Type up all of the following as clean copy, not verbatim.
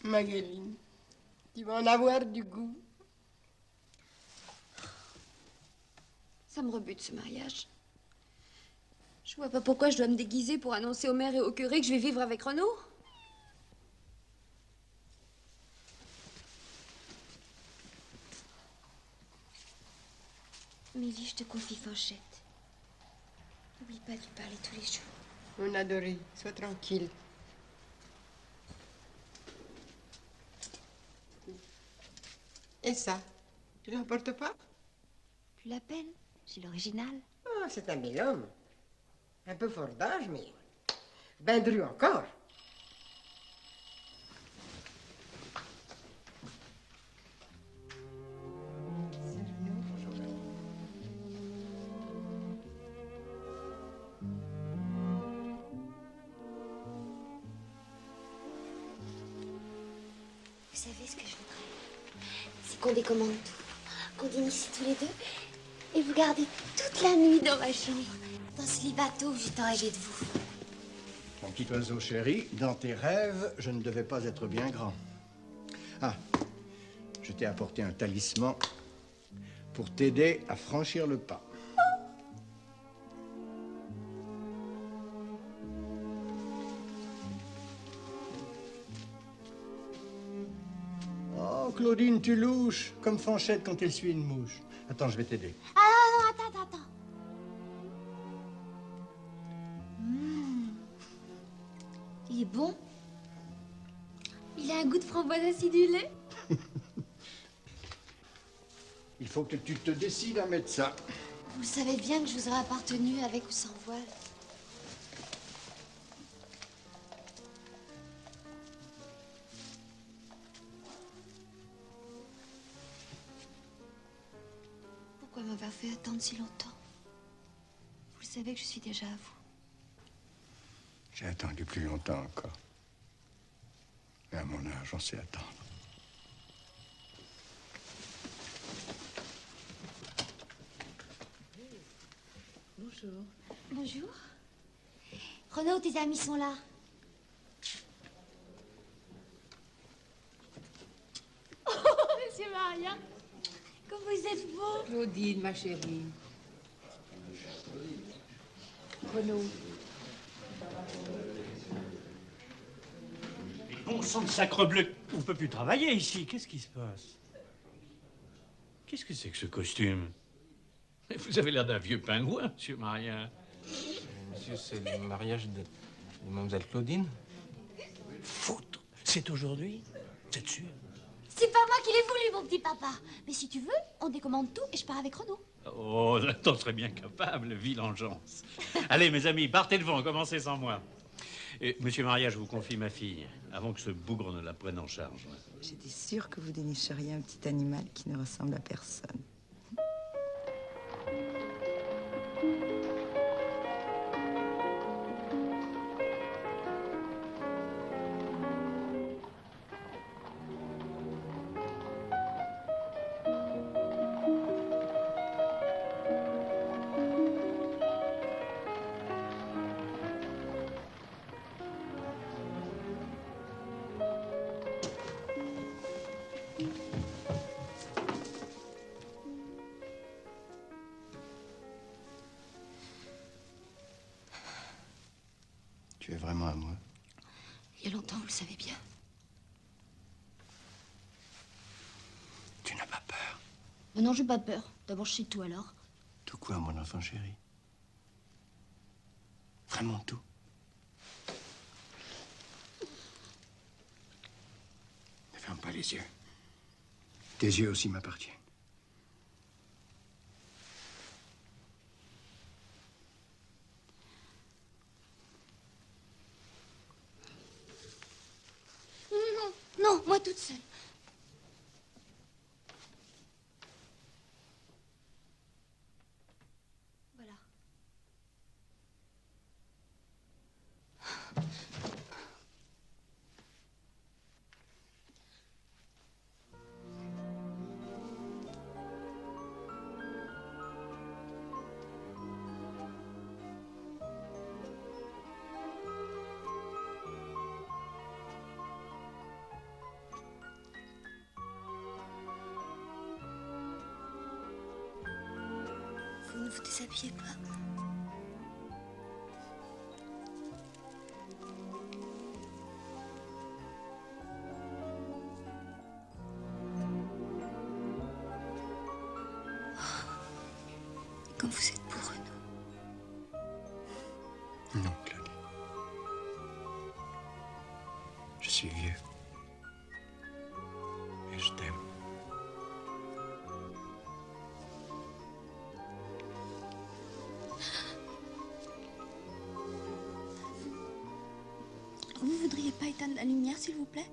Magueline, tu vas en avoir du goût. Ça me rebute, ce mariage. Je vois pas pourquoi je dois me déguiser pour annoncer au maire et au curé que je vais vivre avec Renaud. Mélie, je te confie Fanchette. N'oublie pas de lui parler tous les jours. Mon adoré, sois tranquille. Et ça, tu ne l'emportes pas? Plus la peine, j'ai l'original. Ah, c'est un bel homme. Un peu fort d'âge, mais ben dru encore. Vous savez ce que je voudrais? C'est qu'on décommande tout, qu'on dîne ici tous les deux, et vous gardez toute la nuit dans ma chambre, dans ce lit bateau où j'ai tant rêvé de vous. Mon petit oiseau chéri, dans tes rêves, je ne devais pas être bien grand. Ah, je t'ai apporté un talisman pour t'aider à franchir le pas. Oh, Claudine, tu louches, comme Fanchette quand elle suit une mouche. Attends, je vais t'aider. Ah non, attends. Il est bon. Il a un goût de framboise acidulée. Il faut que tu te décides à mettre ça. Vous savez bien que je vous aurais appartenu avec ou sans voile. Pourquoi m'avoir fait attendre si longtemps? Vous savez que je suis déjà à vous. J'ai attendu plus longtemps encore. Mais à mon âge, on sait attendre. Bonjour. Bonjour. Renaud, tes amis sont là. Oh, monsieur Maria, comme vous êtes beau. Claudine, ma chérie. Renaud. Bon sang de sacrebleu, on peut plus travailler ici. Qu'est-ce qui se passe? Qu'est-ce que c'est que ce costume? Vous avez l'air d'un vieux pingouin, monsieur Maria. Monsieur, c'est le mariage de mademoiselle Claudine. Foutre, c'est aujourd'hui? Vous êtes sûr? C'est pas moi qui l'ai voulu, mon petit papa. Mais si tu veux, on décommande tout et je pars avec Renaud. Oh, t'en serais bien capable, ville engeance. Allez, mes amis, partez devant, commencez sans moi. Et, monsieur Maria, je vous confie ma fille, avant que ce bougre ne la prenne en charge. J'étais sûre que vous dénicheriez un petit animal qui ne ressemble à personne. Tu es vraiment à moi? Il y a longtemps, vous le savez bien. Tu n'as pas peur? Oh non, j'ai pas peur. D'abord, je sais tout alors. Tout quoi, mon enfant chéri? Vraiment tout? Ne ferme pas les yeux. Tes yeux aussi m'appartiennent. Non, moi toute seule. Voilà. vous déshabillez pas. Comme vous êtes beau, Renaud. Non, Claude. Je suis vieux. Et je t'aime. Vous voudriez pas éteindre la lumière, s'il vous plaît?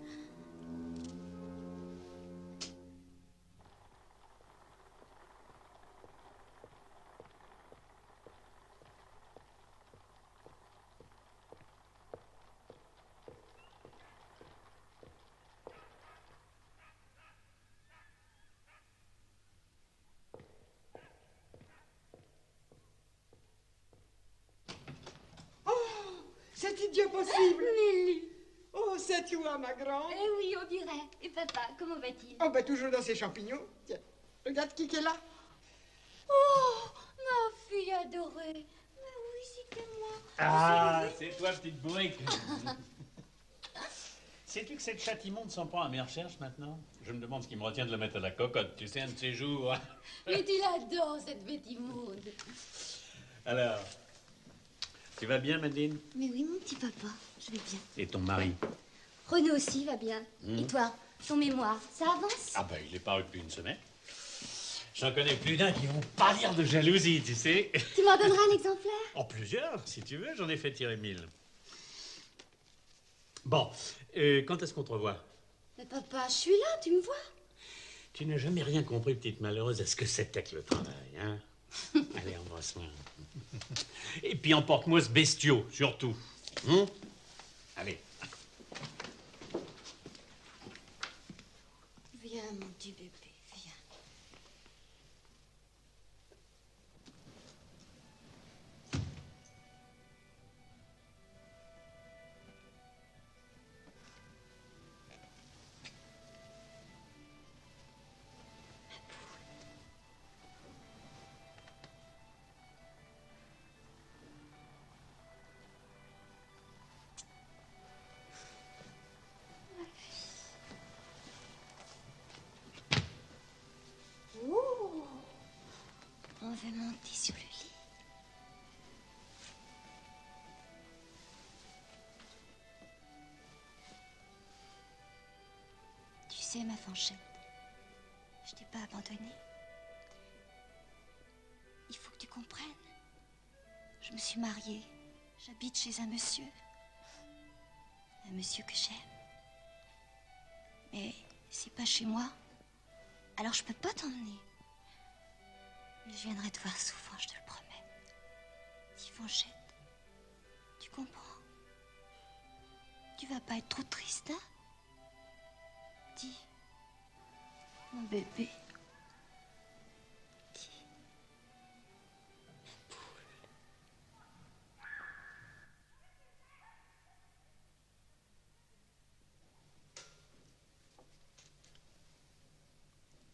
C'est idiot possible. Mélie. Oh, c'est toi, ma grande. Eh oui, on dirait. Et papa, comment va-t-il? Oh, ben toujours dans ses champignons. Tiens, regarde qui est là. Oh, ma fille adorée. Mais oui, c'était moi. Ah, c'est toi, petite bourrique. Sais-tu que cette chatte immonde s'en prend à mes recherches maintenant? Je me demande ce qui me retient de la mettre à la cocotte, tu sais, un de ces jours. Mais tu l'adores, cette bête immonde. Alors, tu vas bien, Madeleine? Mais oui, mon petit papa, je vais bien. Et ton mari? Renaud aussi va bien. Et toi, ton mémoire, ça avance? Ah ben, il est paru depuis une semaine. J'en connais plus d'un qui vont pas lire de jalousie, tu sais. Tu m'en donneras un exemplaire? En plusieurs, si tu veux, j'en ai fait tirer 1000. Bon, quand est-ce qu'on te revoit? Mais papa, je suis là, tu me vois? Tu n'as jamais rien compris, petite malheureuse, à ce que c'était que le travail, hein? Allez, embrasse-moi. Et puis emporte-moi ce bestiau, surtout. Allez. Viens, mon petit bébé, viens. Oh, on va monter sur le lit. Tu sais, ma fanchette, je t'ai pas abandonnée. Il faut que tu comprennes. Je me suis mariée. J'habite chez un monsieur. Un monsieur que j'aime. Mais c'est pas chez moi. Alors je peux pas t'emmener. Mais je viendrai te voir souvent, je te le promets. Dis, Fanchette, tu comprends? Tu vas pas être trop triste, hein? Dis, mon bébé. Dis.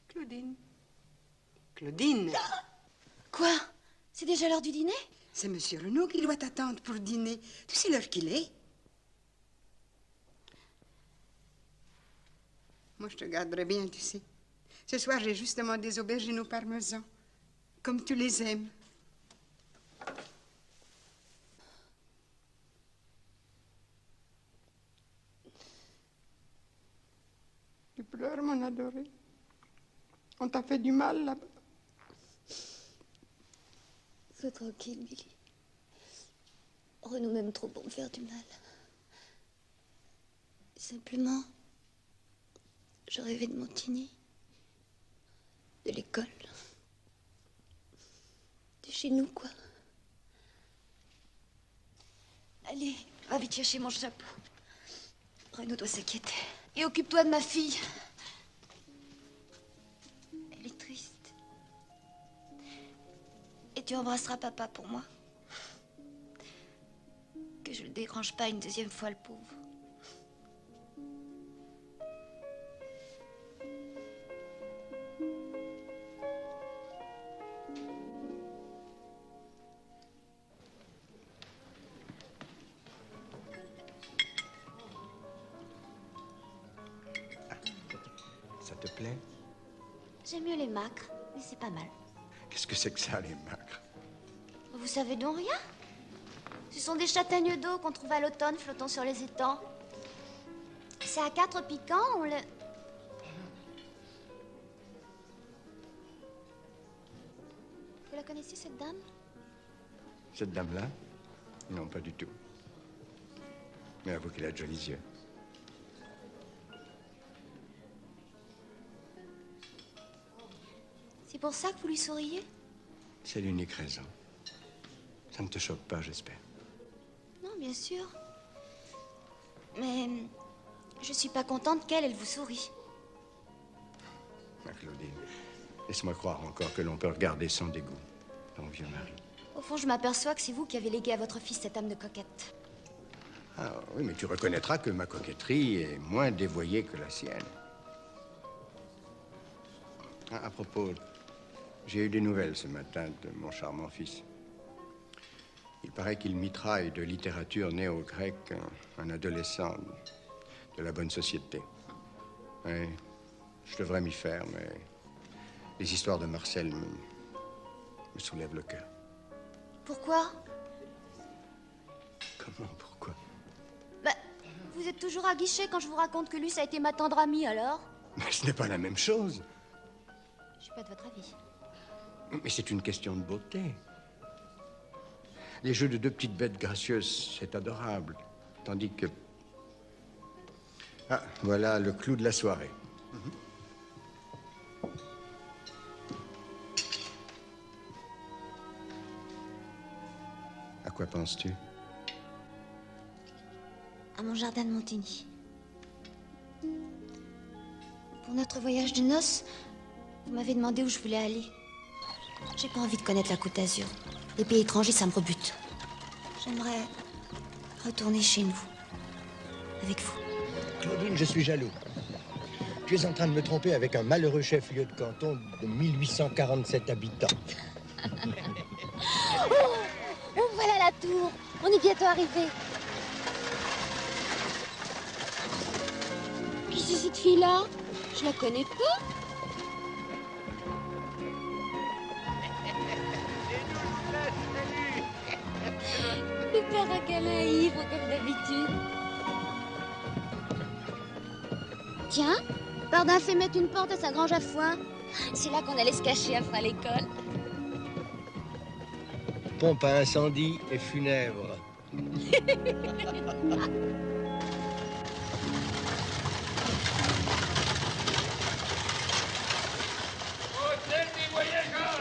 Claudine. Claudine. Quoi? C'est déjà l'heure du dîner? C'est Monsieur Renaud qui doit t'attendre pour dîner. Tu sais l'heure qu'il est? Moi, je te garderai bien, tu sais. Ce soir, j'ai justement des aubergines au parmesan. Comme tu les aimes. Tu pleures, mon adoré. On t'a fait du mal, là-bas. Sois tranquille, Billy. Renaud m'aime trop pour me faire du mal. Simplement, je rêvais de Montigny, de l'école, de chez nous, quoi. Allez, va vite chercher mon chapeau. Renaud doit s'inquiéter. Et occupe-toi de ma fille. Elle est triste. Et tu embrasseras papa pour moi. Que je le dérange pas une deuxième fois, le pauvre. plaît? J'aime mieux les macres, mais c'est pas mal. Qu'est-ce que c'est que ça, les macres? Vous savez donc rien? Ce sont des châtaignes d'eau qu'on trouve à l'automne flottant sur les étangs. C'est à 4 piquants, on le... Vous la connaissez, cette dame? Cette dame-là? Non, pas du tout. Mais avoue qu'elle a de jolis yeux. C'est pour ça que vous lui souriez? C'est l'unique raison. Ça ne te choque pas, j'espère. Non, bien sûr. Mais je suis pas contente elle vous sourit. Ah, Claudine, laisse-moi croire encore que l'on peut regarder sans dégoût ton vieux mari. Au fond, je m'aperçois que c'est vous qui avez légué à votre fils cette âme de coquette. Ah oui, mais tu reconnaîtras que ma coquetterie est moins dévoyée que la sienne. Ah, à propos, j'ai eu des nouvelles ce matin de mon charmant fils. Il paraît qu'il mitraille de littérature néo-grecque un adolescent de la bonne société. Oui, je devrais m'y faire, mais les histoires de Marcel me soulèvent le cœur. Pourquoi? Comment, pourquoi? Bah, vous êtes toujours aguiché quand je vous raconte que lui, ça a été ma tendre amie, alors? Mais ce n'est pas la même chose. Je suis pas de votre avis. Mais c'est une question de beauté. Les jeux de deux petites bêtes gracieuses, c'est adorable. Tandis que... Ah, voilà le clou de la soirée. À quoi penses-tu? À mon jardin de Montigny. Pour notre voyage de noces, vous m'avez demandé où je voulais aller. J'ai pas envie de connaître la Côte d'Azur. Les pays étrangers, ça me rebute. J'aimerais retourner chez nous. Avec vous. Claudine, je suis jaloux. Tu es en train de me tromper avec un malheureux chef-lieu de canton de 1847 habitants. Oh, voilà la tour. On est bientôt arrivé. Qui c'est cette fille-là? Je la connais pas. Le père a câlin ivre comme d'habitude. Tiens, Pardin fait mettre une porte à sa grange à foin. C'est là qu'on allait se cacher après l'école. Pompe à incendie et funèbre. Hôtel des voyageurs.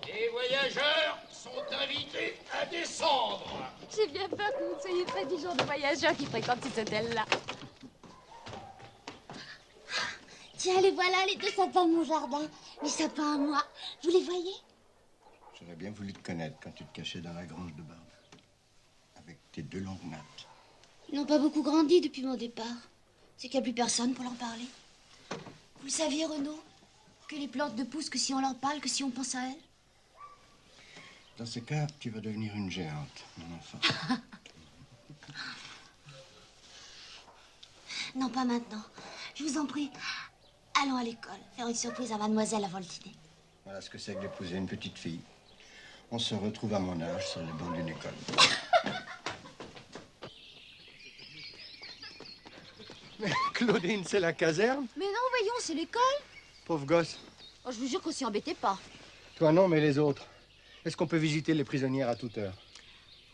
Les voyageurs sont invités à descendre. J'ai bien peur que vous ne soyez pas du genre de voyageurs qui fréquentent cet hôtel-là. Tiens, les voilà, les deux sapins de mon jardin. Mes sapins à moi. Vous les voyez? J'aurais bien voulu te connaître quand tu te cachais dans la grange de Barbe. Avec tes deux longues nattes. Ils n'ont pas beaucoup grandi depuis mon départ. C'est qu'il n'y a plus personne pour leur parler. Vous le saviez, Renaud? Que les plantes ne poussent que si on leur parle, que si on pense à elles? Dans ce cas, tu vas devenir une géante, mon enfant. Non, pas maintenant. Je vous en prie. Allons à l'école, faire une surprise à mademoiselle avant le dîner. Voilà ce que c'est que d'épouser une petite fille. On se retrouve à mon âge sur les bancs d'une école. Mais Claudine, c'est la caserne? Mais non, voyons, c'est l'école. Pauvre gosse. Oh, je vous jure qu'on s'y embêtait pas. Toi non, mais les autres. Est-ce qu'on peut visiter les prisonnières à toute heure?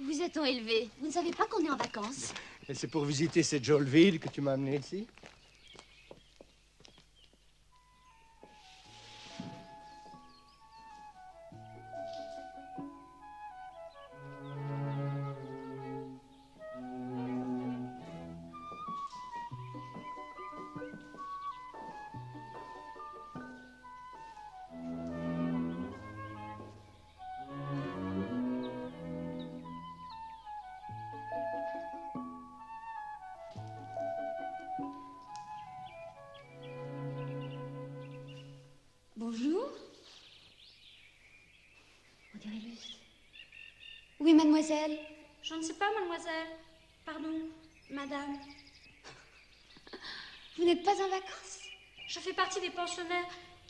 Vous êtes-on élevé? Vous ne savez pas qu'on est en vacances? Et c'est pour visiter cette jolie ville que tu m'as amené ici? Bonjour. On dirait juste. Oui, mademoiselle. Je ne sais pas, mademoiselle. Pardon, madame. Vous n'êtes pas en vacances? Je fais partie des pensionnaires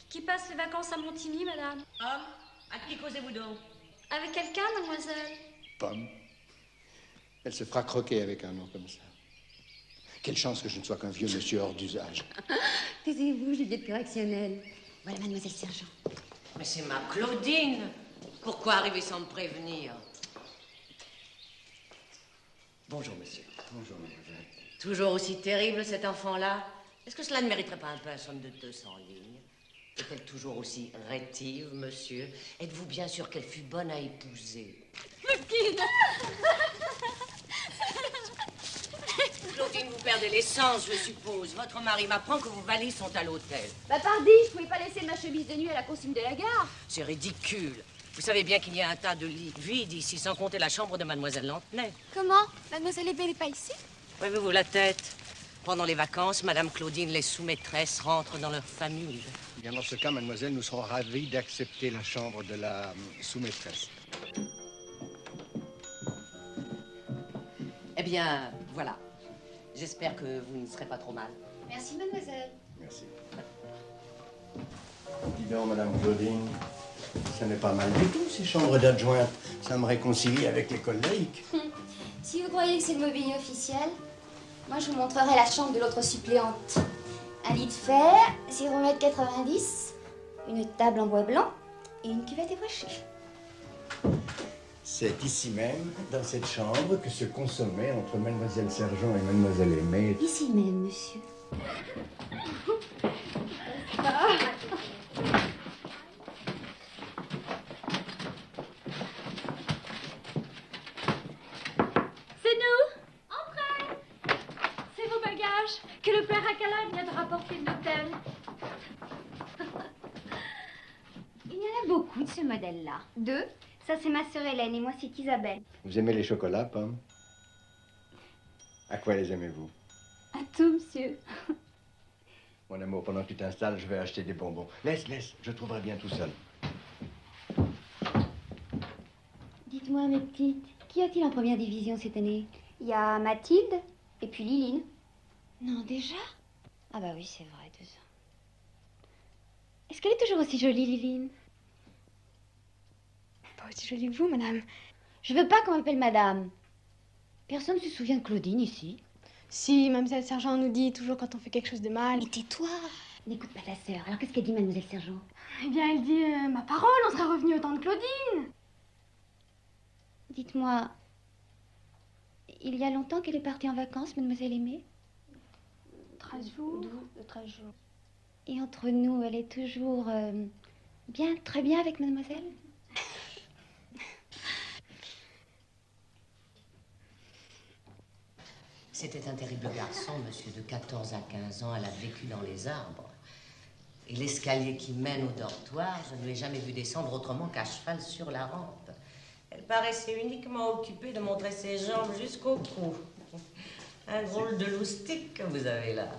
qui passent les vacances à Montigny, madame. Homme, à qui causez-vous donc? Avec quelqu'un, mademoiselle? Pomme. Elle se fera croquer avec un nom comme ça. Quelle chance que je ne sois qu'un vieux monsieur hors d'usage. Taisez-vous, Juliette correctionnelle. Voilà mademoiselle Sergent. Mais c'est ma Claudine. Pourquoi arriver sans me prévenir? Bonjour, monsieur. Bonjour, mademoiselle. Toujours aussi terrible, cet enfant-là? Est-ce que cela ne mériterait pas un peu un somme de 200 lignes? Est-elle toujours aussi rétive, monsieur? Êtes-vous bien sûr qu'elle fut bonne à épouser? Mesquine! Claudine, vous perdez l'essence, je suppose. Votre mari m'apprend que vos valises sont à l'hôtel. Bah pardi, je pouvais pas laisser ma chemise de nuit à la consigne de la gare. C'est ridicule. Vous savez bien qu'il y a un tas de lits vides ici, sans compter la chambre de mademoiselle Lantenay. Comment? Mademoiselle Hébé n'est pas ici? Avez-vous la tête? Pendant les vacances, Madame Claudine, les sous-maîtresses rentrent dans leur famille. Bien, dans ce cas, mademoiselle, nous serons ravis d'accepter la chambre de la sous-maîtresse. Eh bien, voilà. J'espère que vous ne serez pas trop mal. Merci, mademoiselle. Merci. Dis donc, madame Claudine, ça n'est pas mal du tout, ces chambres d'adjointe. Ça me réconcilie avec les collègues. Si vous croyez que c'est le mobilier officiel, moi je vous montrerai la chambre de l'autre suppléante. Un lit de fer, 0,90 m, une table en bois blanc et une cuvette ébréchée. C'est ici même, dans cette chambre, que se consommait entre mademoiselle Sergent et mademoiselle Aimée. Ici même, monsieur. C'est nous! Entrez! C'est vos bagages que le père Acala vient de rapporter de l'hôtel. Il y en a beaucoup de ce modèle-là. 2. Ça, c'est ma sœur Hélène et moi, c'est Isabelle. Vous aimez les chocolats, Pomme? À quoi les aimez-vous? À tout, monsieur. Mon amour, pendant que tu t'installes, je vais acheter des bonbons. Laisse, je trouverai bien tout seul. Dites-moi, mes petites, qu'y a-t-il en première division cette année? Il y a Mathilde et puis Liline. Non, déjà? Ah bah oui, c'est vrai, 2 ans. Est-ce qu'elle est toujours aussi jolie, Liline? Pas aussi jolie que vous, madame. Je veux pas qu'on m'appelle madame. Personne ne se souvient de Claudine ici. Si, mademoiselle Sergent nous dit toujours quand on fait quelque chose de mal. Mais tais-toi! N'écoute pas ta sœur. Alors qu'est-ce qu'elle dit, mademoiselle Sergent? Eh bien, elle dit ma parole, on sera revenu au temps de Claudine. Dites-moi, il y a longtemps qu'elle est partie en vacances, mademoiselle Aimée? 13 jours. 13 jours. Et entre nous, elle est toujours bien, très bien avec mademoiselle? C'était un terrible garçon, monsieur, de 14 à 15 ans. Elle a vécu dans les arbres. Et l'escalier qui mène au dortoir, je ne l'ai jamais vu descendre autrement qu'à cheval sur la rampe. Elle paraissait uniquement occupée de montrer ses jambes jusqu'au cou. Un drôle de loustic que vous avez là.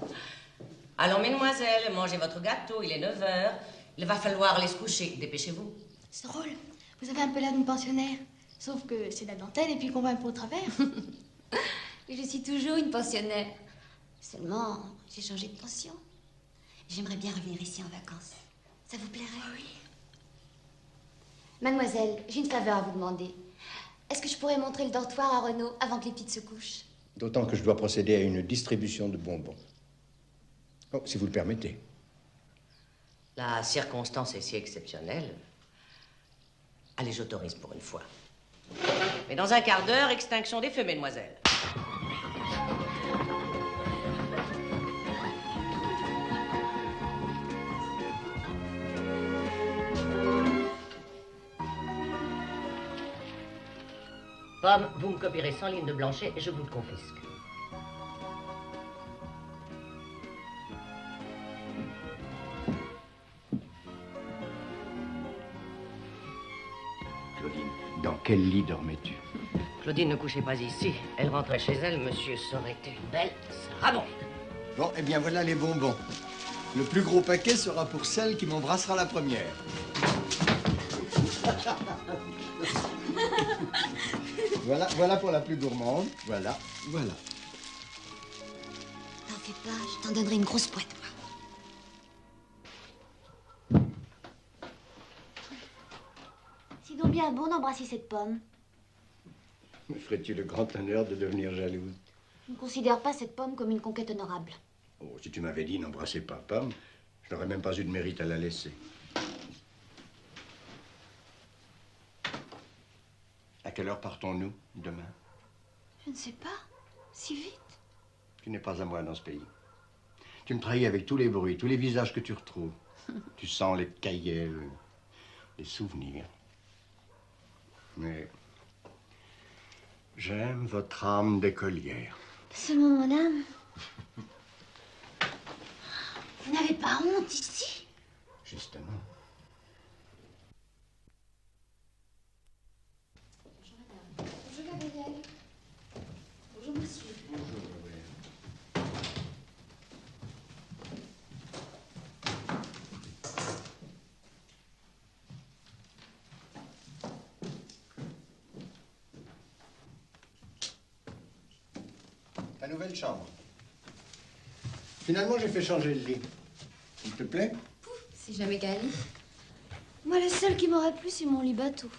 Allons, mesdemoiselles, mangez votre gâteau, il est 9 h. Il va falloir aller se coucher. Dépêchez-vous. C'est drôle. Vous avez un peu l'air d'une pensionnaire. Sauf que c'est de la dentelle et puis qu'on voit un peu au travers. Je suis toujours une pensionnaire. Seulement, j'ai changé de pension. J'aimerais bien revenir ici en vacances. Ça vous plairait? Oui. Mademoiselle, j'ai une faveur à vous demander. Est-ce que je pourrais montrer le dortoir à Renaud avant que les petites se couchent? D'autant que je dois procéder à une distribution de bonbons. Oh, si vous le permettez. La circonstance est si exceptionnelle. Allez, j'autorise pour une fois. Mais dans un quart d'heure, extinction des feux, mesdemoiselles. Pomme, vous me copierez 100 lignes de Blanchet et je vous le confisque. Claudine, dans quel lit dormais-tu? Claudine ne couchait pas ici. Elle rentrait chez elle, monsieur. Ça aurait été une belle sarabande. Bon, eh bien, voilà les bonbons. Le plus gros paquet sera pour celle qui m'embrassera la première. Voilà pour la plus gourmande. Voilà. T'en fais pas, je t'en donnerai une grosse boîte, moi. Dis donc bien bon d'embrasser cette pomme. Me ferais-tu le grand honneur de devenir jalouse? Je ne considère pas cette pomme comme une conquête honorable. Oh, si tu m'avais dit n'embrassez pas Pomme, je n'aurais même pas eu de mérite à la laisser. À quelle heure partons-nous demain? Je ne sais pas. Si vite. Tu n'es pas à moi dans ce pays. Tu me trahis avec tous les bruits, tous les visages que tu retrouves. Tu sens les cahiers, les souvenirs. Mais j'aime votre âme d'écolière. Seulement mon âme. Vous n'avez pas honte ici? Justement. Bonjour Gabriel. Bonjour monsieur. Bonjour, Gabriel. Ta nouvelle chambre. Finalement, j'ai fait changer le lit. Il te plaît? C'est jamais Gali. Moi, le seul qui m'aurait plu, c'est mon lit bateau.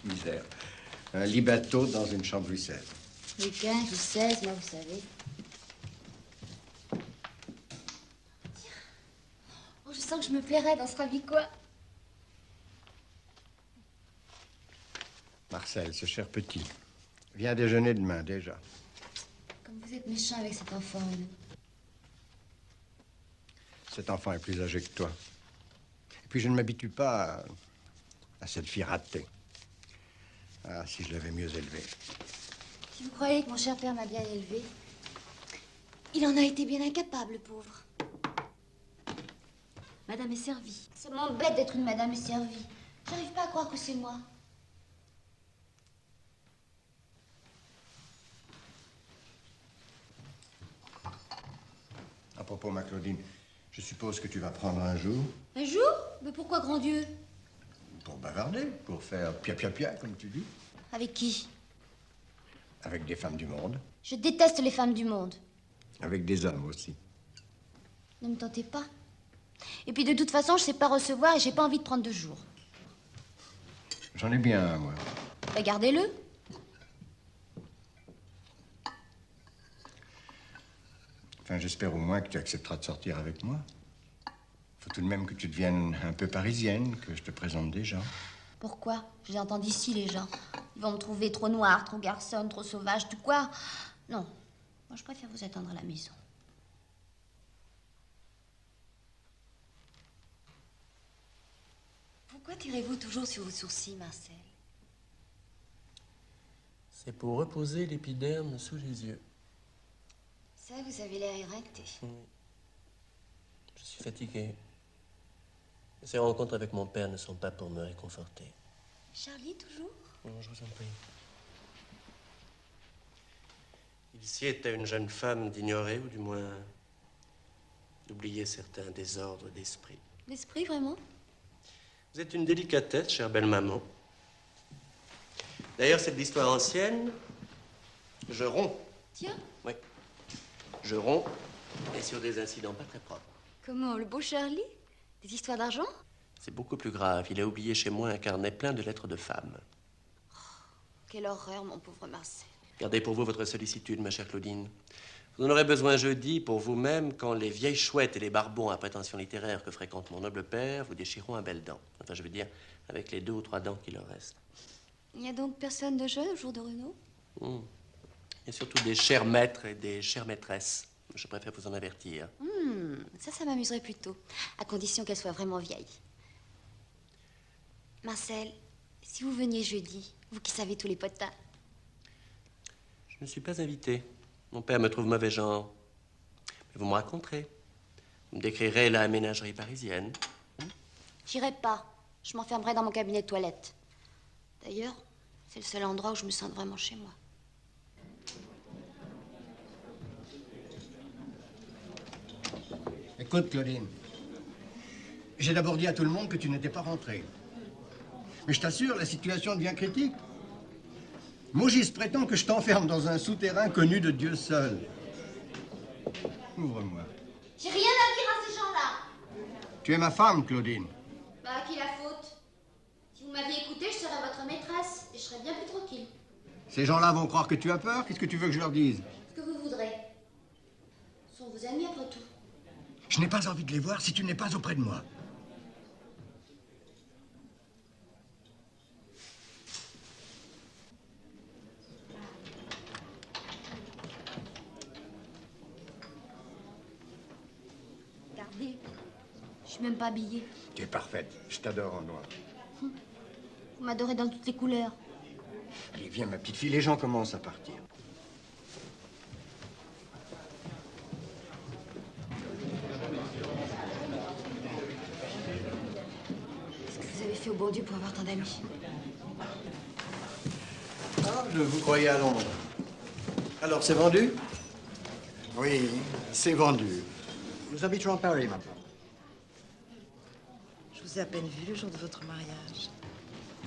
Misère. Un lit bateau dans une chambre Louis XVI. Louis XV, Louis XVI, moi, vous savez. Oh, je sens que je me plairais dans ce ravicois. Marcel, ce cher petit, viens déjeuner demain déjà. Comme vous êtes méchant avec cet enfant, Renaud. Cet enfant est plus âgé que toi. Et puis je ne m'habitue pas à cette fille ratée. Ah, si je l'avais mieux élevée. Si vous croyez que mon cher père m'a bien élevé, il en a été bien incapable, le pauvre. Madame est servie. Ça m'embête d'être une madame est servie. J'arrive pas à croire que c'est moi. À propos, ma Claudine, je suppose que tu vas prendre un jour Un jour? Mais pourquoi, grand Dieu? pour bavarder, pour faire pia, comme tu dis, Avec qui? avec des femmes du monde, Je déteste les femmes du monde. avec des hommes aussi. Ne me tentez pas. Et puis de toute façon, je sais pas recevoir et j'ai pas envie de prendre 2 jours. J'en ai bien un, moi. Bah, gardez-le. Enfin, j'espère au moins que tu accepteras de sortir avec moi. Faut tout de même que tu deviennes un peu parisienne, que je te présente des gens. Pourquoi? Je les entends d'ici, les gens. Ils vont me trouver trop noire, trop garçonne, trop sauvage, tout quoi. Non. Moi, je préfère vous attendre à la maison. Pourquoi tirez-vous toujours sur vos sourcils, Marcel? C'est pour reposer l'épiderme sous les yeux. Ça, vous avez l'air éreinté. Je suis fatigué. Ces rencontres avec mon père ne sont pas pour me réconforter. Charlie, toujours? Non, je vous en prie. Il sied à une jeune femme d'ignorer, ou du moins d'oublier certains désordres d'esprit. L'esprit, vraiment? Vous êtes une délicatesse, chère belle maman. D'ailleurs, c'est de l'histoire ancienne. Je romps. Tiens. Oui. Je romps, et sur des incidents pas très propres. Comment, le beau Charlie? Des histoires d'argent? C'est beaucoup plus grave. Il a oublié chez moi un carnet plein de lettres de femmes. Quelle horreur, mon pauvre Marcel. Gardez pour vous votre sollicitude, ma chère Claudine. Vous en aurez besoin jeudi pour vous-même quand les vieilles chouettes et les barbons à prétention littéraire que fréquente mon noble père vous déchireront un bel dent. Enfin, je veux dire, avec les 2 ou 3 dents qui leur restent. Il n'y a donc personne de jeune au jour de Renaud? Il y a surtout des chers maîtres et des chères maîtresses. Je préfère vous en avertir. Ça m'amuserait plutôt. À condition qu'elle soit vraiment vieille. Marcel, si vous veniez jeudi, vous qui savez tous les potins. Je ne suis pas invité. Mon père me trouve mauvais genre. Mais vous me raconterez. Vous me décrirez la ménagerie parisienne. J'irai pas. Je m'enfermerai dans mon cabinet de toilette. D'ailleurs, c'est le seul endroit où je me sens vraiment chez moi. Écoute, Claudine, j'ai d'abord dit à tout le monde que tu n'étais pas rentrée. Mais je t'assure, la situation devient critique. Maugis prétend que je t'enferme dans un souterrain connu de Dieu seul. Ouvre-moi. J'ai rien à dire à ces gens-là. Tu es ma femme, Claudine. Bah, à qui la faute? Si vous m'aviez écouté, je serais votre serais bien plus tranquille. Ces gens-là vont croire que tu as peur. Qu'est-ce que tu veux que je leur dise? Ce que vous voudrez. Ce sont vos amis après tout. Je n'ai pas envie de les voir si tu n'es pas auprès de moi. Regardez, je suis même pas habillée. Tu es parfaite. Je t'adore en noir. Vous m'adorez dans toutes les couleurs. Allez, viens, ma petite fille. Les gens commencent à partir. Qu'est-ce que vous avez fait au bon Dieu pour avoir tant d'amis? Ah, je vous croyais à Londres. Alors, c'est vendu? Oui, c'est vendu. Nous habiterons Paris maintenant. Je vous ai à peine vu le jour de votre mariage.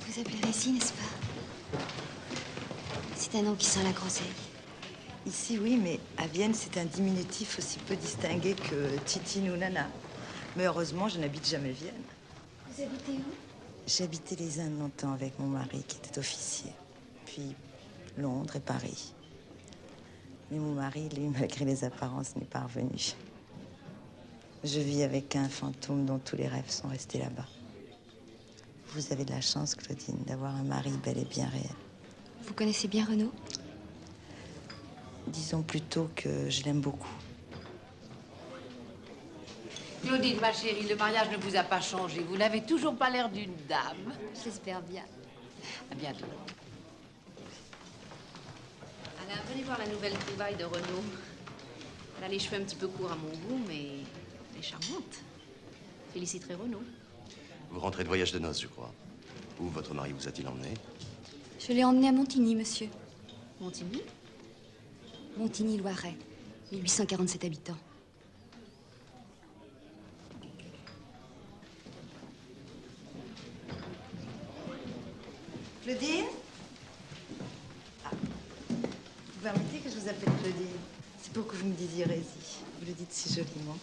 Vous appelez Récy, n'est-ce pas? C'est un nom qui sent la groseille. Ici, oui, mais à Vienne, c'est un diminutif aussi peu distingué que Titine ou Nana. Mais heureusement, je n'habite jamais Vienne. Vous habitez où? J'habitais les Indes longtemps avec mon mari, qui était officier. Puis Londres et Paris. Mais mon mari, lui, malgré les apparences, n'est pas revenu. Je vis avec un fantôme dont tous les rêves sont restés là-bas. Vous avez de la chance, Claudine, d'avoir un mari bel et bien réel. Vous connaissez bien Renaud? Disons plutôt que je l'aime beaucoup. Claudine, ma chérie, le mariage ne vous a pas changé. Vous n'avez toujours pas l'air d'une dame. J'espère bien. À bientôt. Alain, venez voir la nouvelle trouvaille de Renaud. Elle a les cheveux un petit peu courts à mon goût, mais elle est charmante. Féliciterai Renaud. Vous rentrez de voyage de noces, je crois. Où votre mari vous a-t-il emmené? Je l'ai emmené à Montigny, monsieur. Montigny? Montigny-Loiret, 1847 habitants. Claudine? Ah. Vous permettez que je vous appelle Claudine? C'est pour que vous me disiez Rézy. Vous le dites si joliment.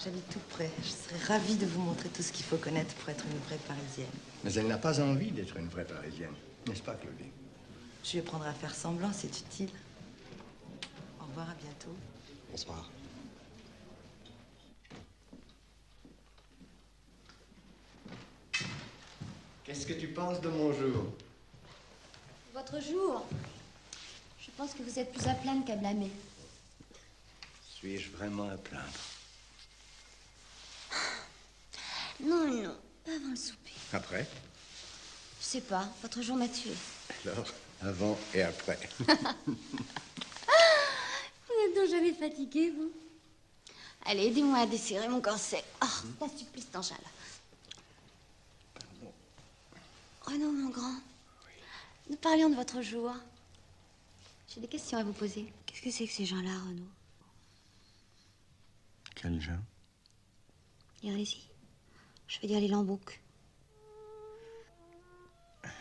J'habite tout près. Je serais ravie de vous montrer tout ce qu'il faut connaître pour être une vraie Parisienne. Mais elle n'a pas envie d'être une vraie Parisienne. N'est-ce pas, Claudine? Je lui apprendrai à faire semblant, c'est utile. Au revoir, à bientôt. Bonsoir. Qu'est-ce que tu penses de mon jour? Votre jour? Je pense que vous êtes plus à plaindre qu'à blâmer. Suis-je vraiment à plaindre? Non, non, pas avant le souper. Après? Je sais pas, votre jour m'a tué. Alors, avant et après. Vous n'êtes donc jamais fatigué, vous? Allez, aidez-moi à desserrer mon corset. Oh, c'est un supplice dans là. Pardon. Renaud, mon grand, nous parlions de votre jour. J'ai des questions à vous poser. Qu'est-ce que c'est que ces gens-là, Renaud? Quel gens? Allez-y. Je veux dire les Lamboucs.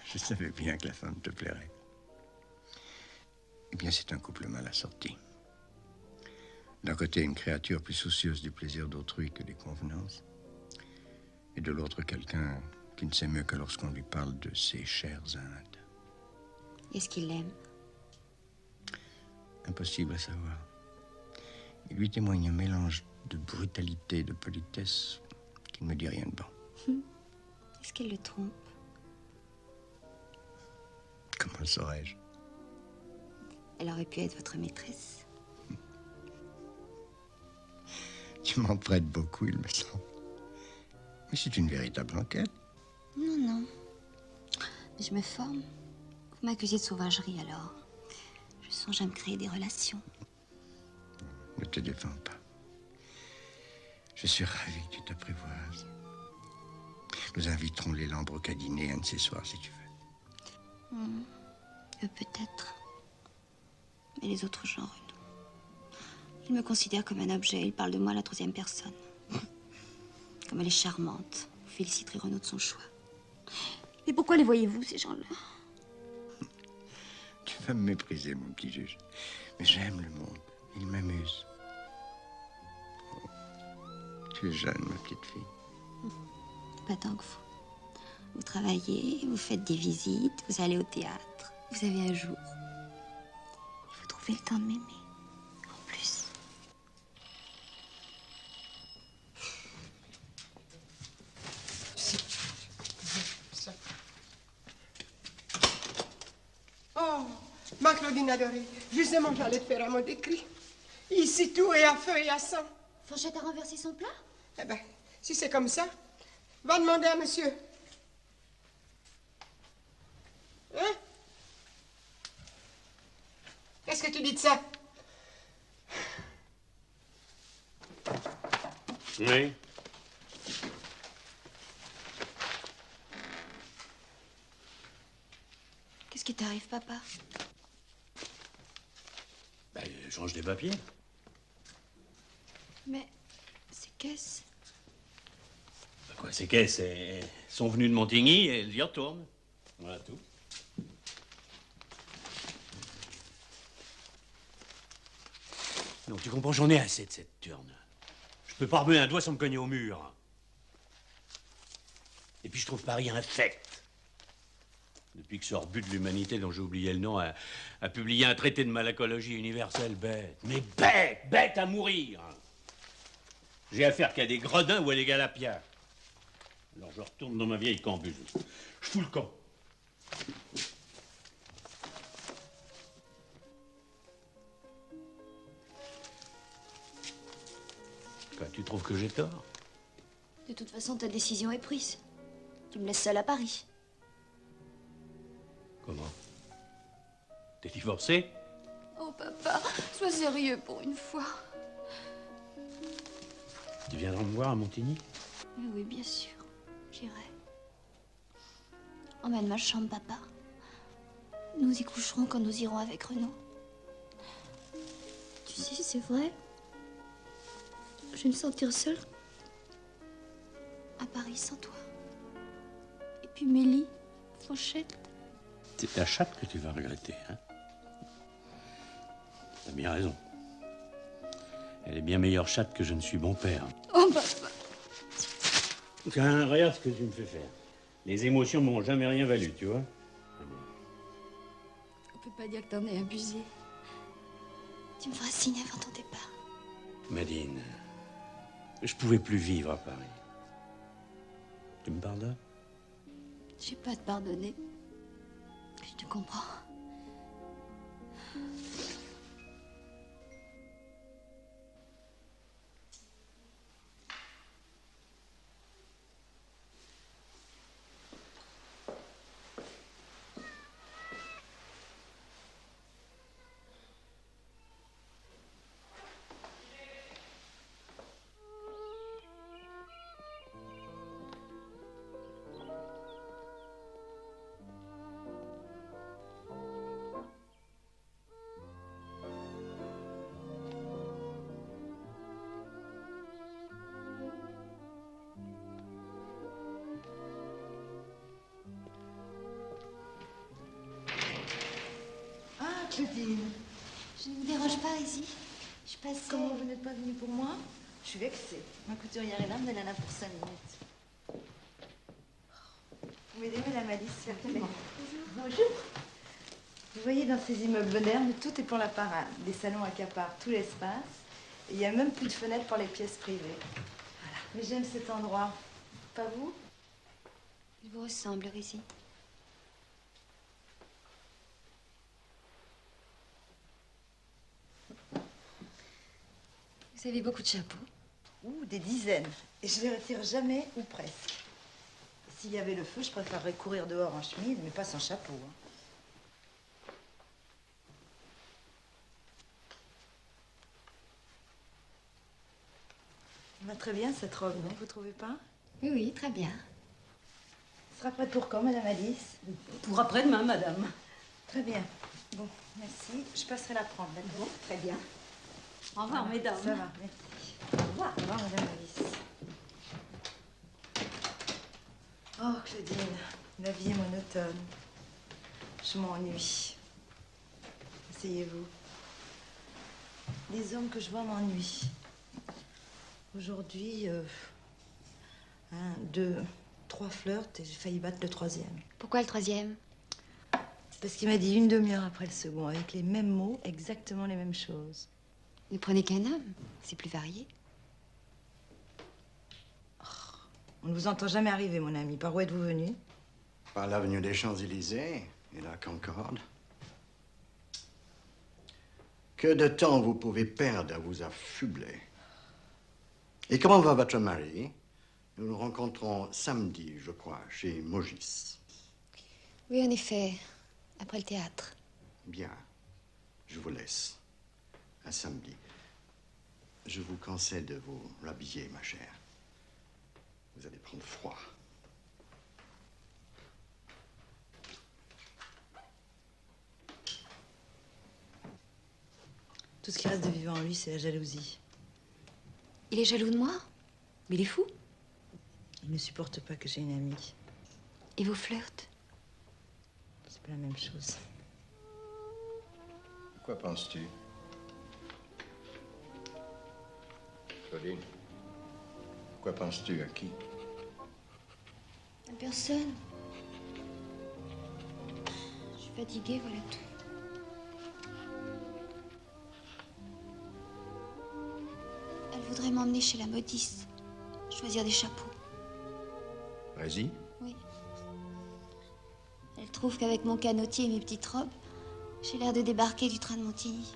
Je savais bien que la femme te plairait. Eh bien, c'est un couple mal assorti. D'un côté, une créature plus soucieuse du plaisir d'autrui que des convenances. Et de l'autre, quelqu'un qui ne s'émeut que lorsqu'on lui parle de ses chères Indes. Est-ce qu'il l'aime? Impossible à savoir. Il lui témoigne un mélange de brutalité et de politesse qui ne me dit rien de bon. Est-ce qu'elle le trompe? Comment le saurais-je? Elle aurait pu être votre maîtresse. Tu m'en prêtes beaucoup, il me semble. Mais c'est une véritable enquête. Non, non. Mais je me forme. Vous m'accusez de sauvagerie, alors. Je songe à me créer des relations. Ne te défends pas. Je suis ravi que tu t'apprivoises. Nous inviterons les Lambroucs à dîner un de ces soirs, si tu veux. Peut-être. Mais les autres gens, Renaud. Ils me considèrent comme un objet. Ils parlent de moi à la troisième personne. Comme elle est charmante. Vous féliciterez Renaud de son choix. Mais pourquoi les voyez-vous, ces gens-là? Tu vas me mépriser, mon petit juge. Mais j'aime le monde. Il m'amuse. Oh, tu es jeune, ma petite fille. Pas tant que vous. Vous travaillez, vous faites des visites, vous allez au théâtre. Vous avez un jour. Et vous trouvez le temps de m'aimer. En plus. Oh, ma Claudine adorée, justement, j'allais te faire un mot d'écrit. Ici, tout est à feu et à sang. Fanchette a renversé son plat? Eh ben, si c'est comme ça, va demander à monsieur. Hein? Qu'est-ce que tu dis de ça? Oui. Qu'est-ce qui t'arrive, papa? Ben, change des papiers. Mais ces caisses... Quoi, ces caisses, elles sont venues de Montigny et elles y retournent. Voilà tout. Donc tu comprends, j'en ai assez de cette turne. Je peux pas remuer un doigt sans me cogner au mur. Et puis je trouve Paris infect. Depuis que ce rebut de l'humanité, dont j'ai oublié le nom, a publié un traité de malacologie universelle bête. Mais bête, bête à mourir. J'ai affaire qu'à des gredins ou à des galapias. Alors je retourne dans ma vieille cambuse. Je fous le camp. Quoi, tu trouves que j'ai tort? De toute façon, ta décision est prise. Tu me laisses seule à Paris. Comment? T'es divorcée? Oh, papa, sois sérieux pour une fois. Tu viendras me voir à Montigny? Oui, bien sûr. J'irai. Emmène ma chambre, papa. Nous y coucherons quand nous irons avec Renaud. Tu sais, c'est vrai. Je vais me sentir seule à Paris sans toi. Et puis Mélie, Fanchette. C'est ta chatte que tu vas regretter, hein? T'as bien raison. Elle est bien meilleure chatte que je ne suis bon père. Oh, papa. Tiens, regarde ce que tu me fais faire. Les émotions m'ont jamais rien valu, tu vois. On peut pas dire que t'en aies abusé. Tu me feras signe avant ton départ. Madine, je pouvais plus vivre à Paris. Tu me pardonnes? Je vais pas te pardonner. Je te comprends. Claudine. Je ne vous dérange pas ici. Je passais... Comment vous n'êtes pas venue pour moi? Je suis vexée. Ma couturière est là, mais elle en a pour 5 minutes. Vous m'aidez, Madame Alice, s'il vous plaît. Bonjour. Vous voyez, dans ces immeubles modernes, tout est pour la parade. Des salons accaparent tout l'espace. Et il n'y a même plus de fenêtres pour les pièces privées. Voilà. Mais j'aime cet endroit. Pas vous? Il vous ressemble, Rizzi. Vous avez beaucoup de chapeaux? Ouh, des dizaines. Et je les retire jamais, ou presque. S'il y avait le feu, je préférerais courir dehors en chemise, mais pas sans chapeau. Hein. Elle va très bien, cette robe, non? Vous trouvez pas? Oui, oui, très bien. Elle sera prête pour quand, Madame Alice? Pour après-demain, madame. Très bien. Bon, merci. Je passerai la prendre, d'accord? Bon, très bien. Au revoir, mesdames. Ça va, merci. Au revoir. Au revoir, Madame Alice. Oh, Claudine, la vie est monotone. Je m'ennuie. Asseyez-vous. Les hommes que je vois m'ennuient. Aujourd'hui, 1, 2, 3 flirts et j'ai failli battre le 3e. Pourquoi le 3e? Parce qu'il m'a dit une demi-heure après le second, avec les mêmes mots, exactement les mêmes choses. Ne prenez qu'un homme, c'est plus varié. On ne vous entend jamais arriver, mon ami. Par où êtes-vous venu? Par l'avenue des Champs-Élysées et la Concorde. Que de temps vous pouvez perdre à vous affubler. Et comment va votre mari? Nous nous rencontrons samedi, je crois, chez Mogis. Oui, en effet, après le théâtre. Bien, je vous laisse. À samedi. Je vous conseille de vous rhabiller, ma chère. Vous allez prendre froid. Tout ce qui reste de vivant en lui, c'est la jalousie. Il est jaloux de moi? Mais il est fou. Il ne supporte pas que j'ai une amie. Et vous flirtez? C'est pas la même chose. Quoi penses-tu? Claudine, quoi penses-tu à qui? À personne. Je suis fatiguée, voilà tout. Elle voudrait m'emmener chez la modiste, choisir des chapeaux. Vas-y. Oui. Elle trouve qu'avec mon canotier et mes petites robes, j'ai l'air de débarquer du train de Montigny.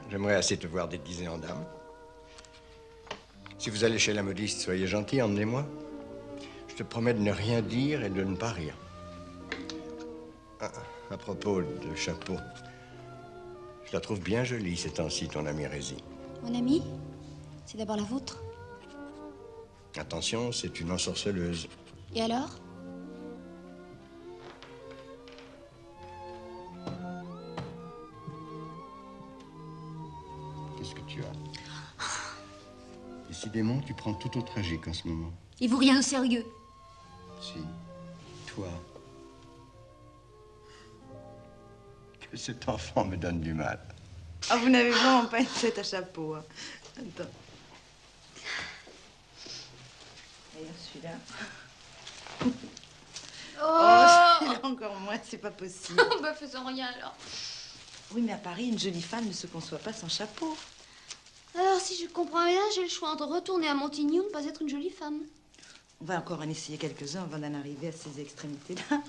J'aimerais assez te voir déguisée en dame. Si vous allez chez la modiste, soyez gentil, emmenez-moi. Je te promets de ne rien dire et de ne pas rire. Ah, à propos de chapeau, je la trouve bien jolie ces temps-ci, ton amie Rézy. Mon ami, c'est d'abord la vôtre. Attention, c'est une ensorceleuse. Et alors? Qu'est-ce que tu as? Décidément, tu prends tout au tragique en ce moment. Et vous rien au sérieux? Si, toi. Que cet enfant me donne du mal. Ah, vous n'avez vraiment pas une tête à chapeau. Hein. Attends. D'ailleurs, celui-là. Oh, celui-là encore moins, c'est pas possible. Bah, faisons rien alors. Oui, mais à Paris, une jolie femme ne se conçoit pas sans chapeau. Alors, si je comprends bien, j'ai le choix entre retourner à Montigny ou ne pas être une jolie femme. On va encore en essayer quelques-uns avant d'en arriver à ces extrémités-là.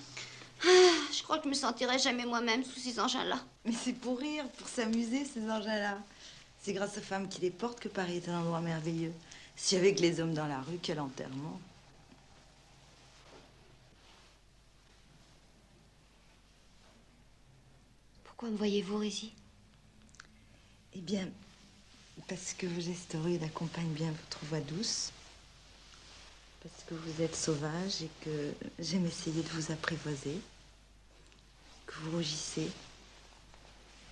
Je crois que je me sentirai jamais moi-même sous ces engins-là. Mais c'est pour rire, pour s'amuser, ces engins-là. C'est grâce aux femmes qui les portent que Paris est un endroit merveilleux. Si avec les hommes dans la rue, quel enterrement. Pourquoi me voyez-vous, Rézy? Eh bien, parce que vos gestes rudes accompagnent bien votre voix douce. Parce que vous êtes sauvage et que j'aime essayer de vous apprivoiser. Que vous rougissez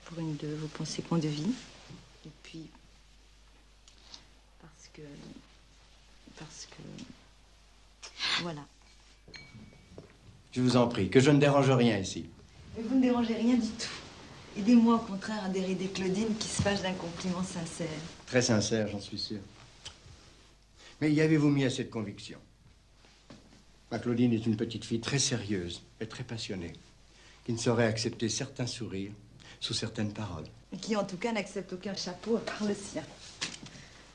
pour une de vos pensées point de vie. Et puis, parce que... Voilà. Je vous en prie, que je ne dérange rien ici. Mais vous ne dérangez rien du tout. Aidez-moi au contraire à dérider Claudine qui se fâche d'un compliment sincère. Très sincère, j'en suis sûr. Mais y avez-vous mis assez de conviction? Ma Claudine est une petite fille très sérieuse et très passionnée, qui ne saurait accepter certains sourires sous certaines paroles. Et qui en tout cas n'accepte aucun chapeau à part le sien.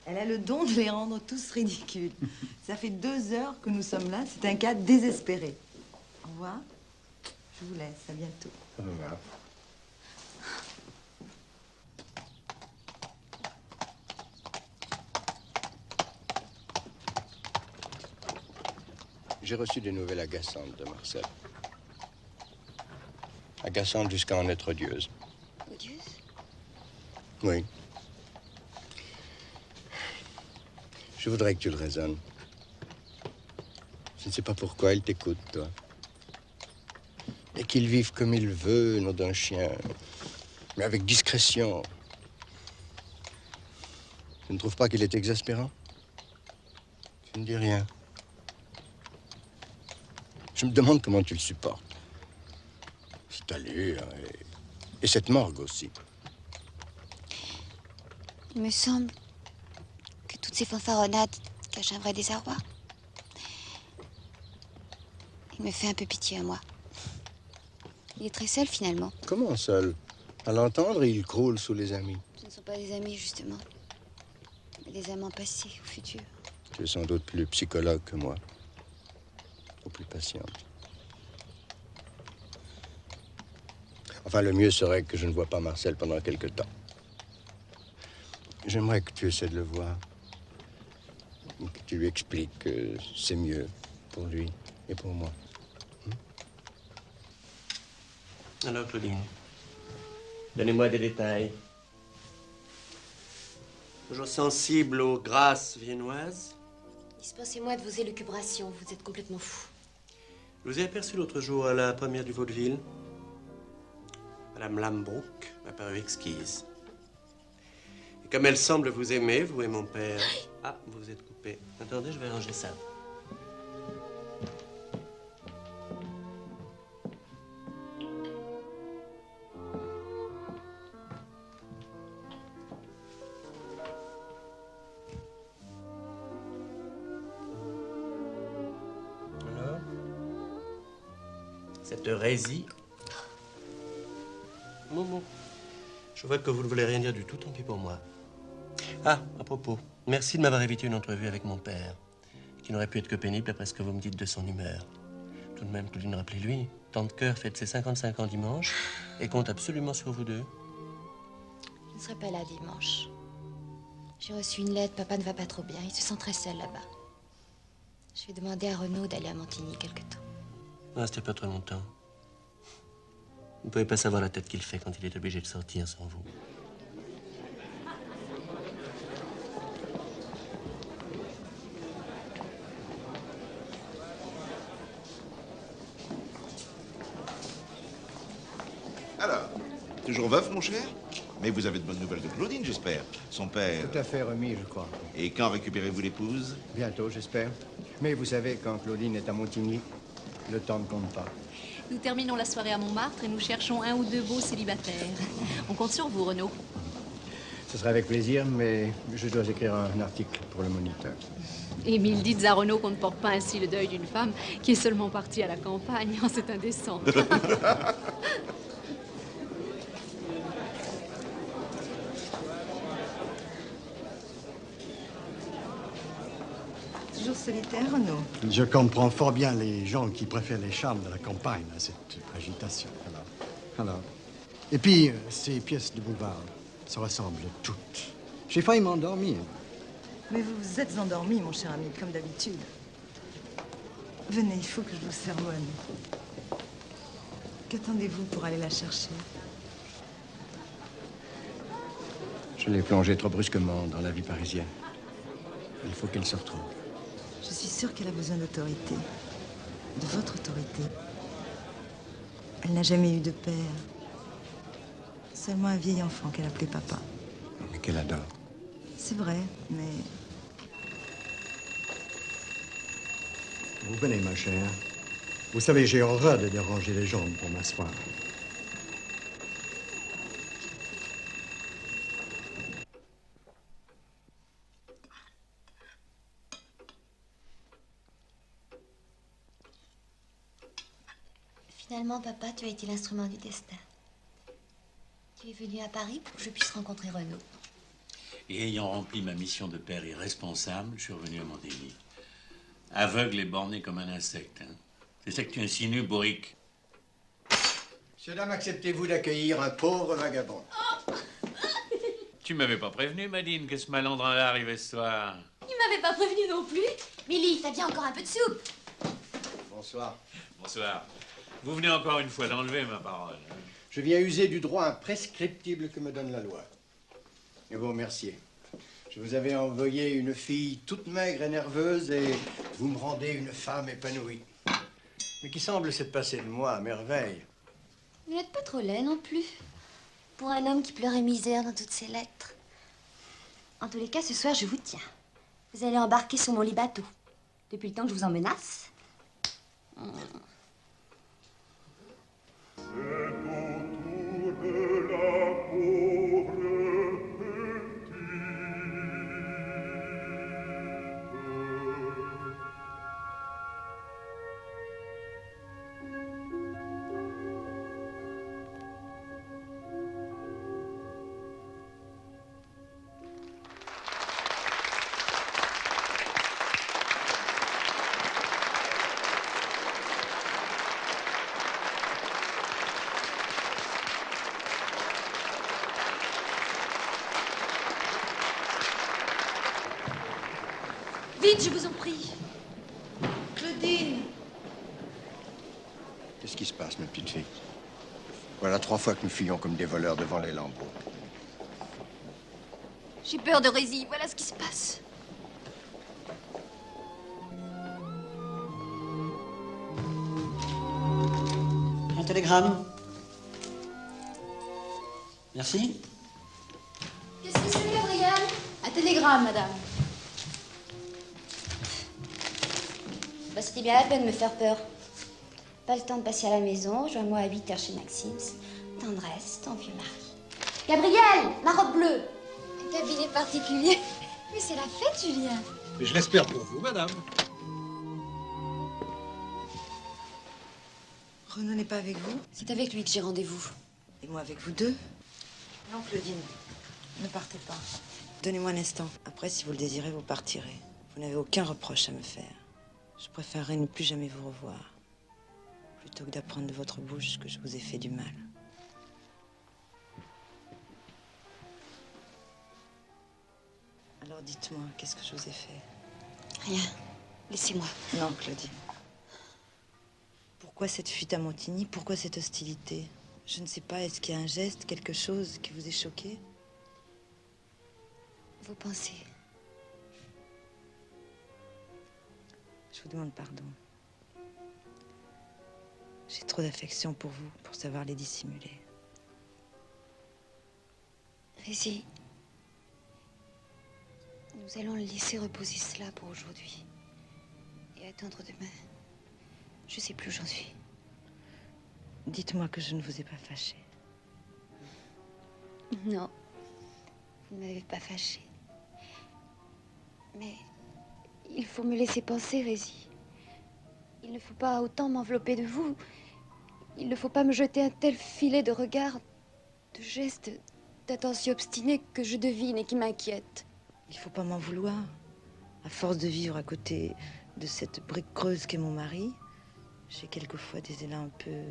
Elle a le don de les rendre tous ridicules. Ça fait 2 heures que nous sommes là, c'est un cas désespéré. Au revoir. Je vous laisse, à bientôt. Au revoir. J'ai reçu des nouvelles agaçantes de Marcel. Agaçantes jusqu'à en être odieuse. Odieuse? Oui. Je voudrais que tu le raisonnes. Je ne sais pas pourquoi il t'écoute, toi. Et qu'il vive comme il veut, nom d'un chien. Mais avec discrétion. Tu ne trouves pas qu'il est exaspérant? Tu ne dis rien. Je me demande comment tu le supportes. Cette allure et cette morgue aussi. Il me semble que toutes ces fanfaronnades cachent un vrai désarroi. me fait un peu pitié à moi. Il est très seul, finalement. Comment seul? À l'entendre, il croule sous les amis. Ce ne sont pas des amis, justement. Mais des amants passés ou futurs. Tu es sans doute plus psychologue que moi. Ou plus patiente. Enfin, le mieux serait que je ne vois pas Marcel pendant quelque temps. J'aimerais que tu essaies de le voir. Que tu lui expliques que c'est mieux pour lui et pour moi. Alors, Claudine, donnez-moi des détails. Toujours sensible aux grâces viennoises. Dispensez-moi de vos élucubrations, vous êtes complètement fou. Je vous ai aperçu l'autre jour à la première du vaudeville. Madame Lambrouck m'a paru exquise. Et comme elle semble vous aimer, vous et mon père... Ah, vous vous êtes coupé. Attendez, je vais ranger ça. Alors, cette hérésie... Momo, je vois que vous ne voulez rien dire du tout, tant pis pour moi. Ah, à propos, merci de m'avoir évité une entrevue avec mon père, qui n'aurait pu être que pénible après ce que vous me dites de son humeur. Tout de même, Claudine, rappelez-lui, Tante Cœur fête ses 55 ans dimanche et compte absolument sur vous deux. Je ne serai pas là dimanche. J'ai reçu une lettre, papa ne va pas trop bien, il se sent très seul là-bas. Je vais demander à Renaud d'aller à Montigny quelque temps. Ne restez pas très longtemps. Vous ne pouvez pas savoir la tête qu'il fait quand il est obligé de sortir sans vous. Alors, toujours veuf, mon cher? Mais vous avez de bonnes nouvelles de Claudine, j'espère. Son père... Tout à fait remis, je crois. Et quand récupérez-vous l'épouse? Bientôt, j'espère. Mais vous savez, quand Claudine est à Montigny, le temps ne compte pas. Nous terminons la soirée à Montmartre et nous cherchons un ou deux beaux célibataires. On compte sur vous, Renaud. Ce serait avec plaisir, mais je dois écrire un article pour le Moniteur. Émile, dites à Renaud qu'on ne porte pas ainsi le deuil d'une femme qui est seulement partie à la campagne. Oh, c'est indécent. Toujours solitaire, Renaud? Je comprends fort bien les gens qui préfèrent les charmes de la campagne à cette agitation. Alors. Et puis, ces pièces de boulevard se ressemblent toutes. J'ai failli m'endormir. Mais vous vous êtes endormi, mon cher ami, comme d'habitude. Venez, il faut que je vous sermonne. Qu'attendez-vous pour aller la chercher? Je l'ai plongée trop brusquement dans la vie parisienne. Il faut qu'elle se retrouve. Je suis sûre qu'elle a besoin d'autorité. De votre autorité. Elle n'a jamais eu de père. Seulement un vieil enfant qu'elle appelait papa. Mais qu'elle adore. C'est vrai, mais... Vous venez, ma chère. Vous savez, j'ai horreur de déranger les gens pour m'asseoir. Finalement, papa, tu as été l'instrument du destin. Tu es venu à Paris pour que je puisse rencontrer Renaud. Et ayant rempli ma mission de père irresponsable, je suis revenu à Montigny. Aveugle et borné comme un insecte. Hein. C'est ça que tu insinues, Bourrique? Monsieur, dame, acceptez-vous d'accueillir un pauvre vagabond? Tu m'avais pas prévenu, Madine, que ce malandrin-là arrivait ce soir. Il m'avait pas prévenu non plus. Milly, t'as bien encore un peu de soupe? Bonsoir. Bonsoir. Vous venez encore une fois d'enlever ma parole. Hein. Je viens user du droit imprescriptible que me donne la loi. Et vous remercier. Je vous avais envoyé une fille toute maigre et nerveuse et vous me rendez une femme épanouie. Mais qui semble s'être passé de moi à merveille. Vous n'êtes pas trop laid non plus. Pour un homme qui pleurait misère dans toutes ses lettres. En tous les cas, ce soir, je vous tiens. Vous allez embarquer sur mon lit bateau. Depuis le temps que je vous en menace. Vite, je vous en prie. Claudine! Qu'est-ce qui se passe, ma petite fille? Voilà 3 fois que nous fuyons comme des voleurs devant les lambeaux. J'ai peur de Rézy, voilà ce qui se passe. Un télégramme. Merci. Qu'est-ce que c'est, Gabriel? Un télégramme, madame. Bah, c'était bien la peine de me faire peur. Pas le temps de passer à la maison, rejoins-moi à 8h chez Maxims. Tendresse, ton vieux mari. Gabriel, ma robe bleue. Un cabinet particulier. Mais c'est la fête, Julien. Mais je l'espère pour vous, madame. Renaud n'est pas avec vous? C'est avec lui que j'ai rendez-vous. Et moi avec vous deux? Non, Claudine, ne partez pas. Donnez-moi un instant. Après, si vous le désirez, vous partirez. Vous n'avez aucun reproche à me faire. Je préférerais ne plus jamais vous revoir, plutôt que d'apprendre de votre bouche que je vous ai fait du mal. Alors dites-moi, qu'est-ce que je vous ai fait? Rien. Laissez-moi. Non, Claudine. Pourquoi cette fuite à Montigny? Pourquoi cette hostilité? Je ne sais pas, est-ce qu'il y a un geste, quelque chose qui vous ait choqué? Vos pensées. Je vous demande pardon. J'ai trop d'affection pour vous, pour savoir les dissimuler. Rézy, nous allons le laisser reposer cela pour aujourd'hui. Et attendre demain. Je sais plus où j'en suis. Dites-moi que je ne vous ai pas fâché. Non, vous ne m'avez pas fâchée. Mais il faut me laisser penser, Rézy. Il ne faut pas autant m'envelopper de vous. Il ne faut pas me jeter un tel filet de regards, de gestes, d'attention obstinée que je devine et qui m'inquiète. Il ne faut pas m'en vouloir. À force de vivre à côté de cette brique creuse qu'est mon mari, j'ai quelquefois des élans un peu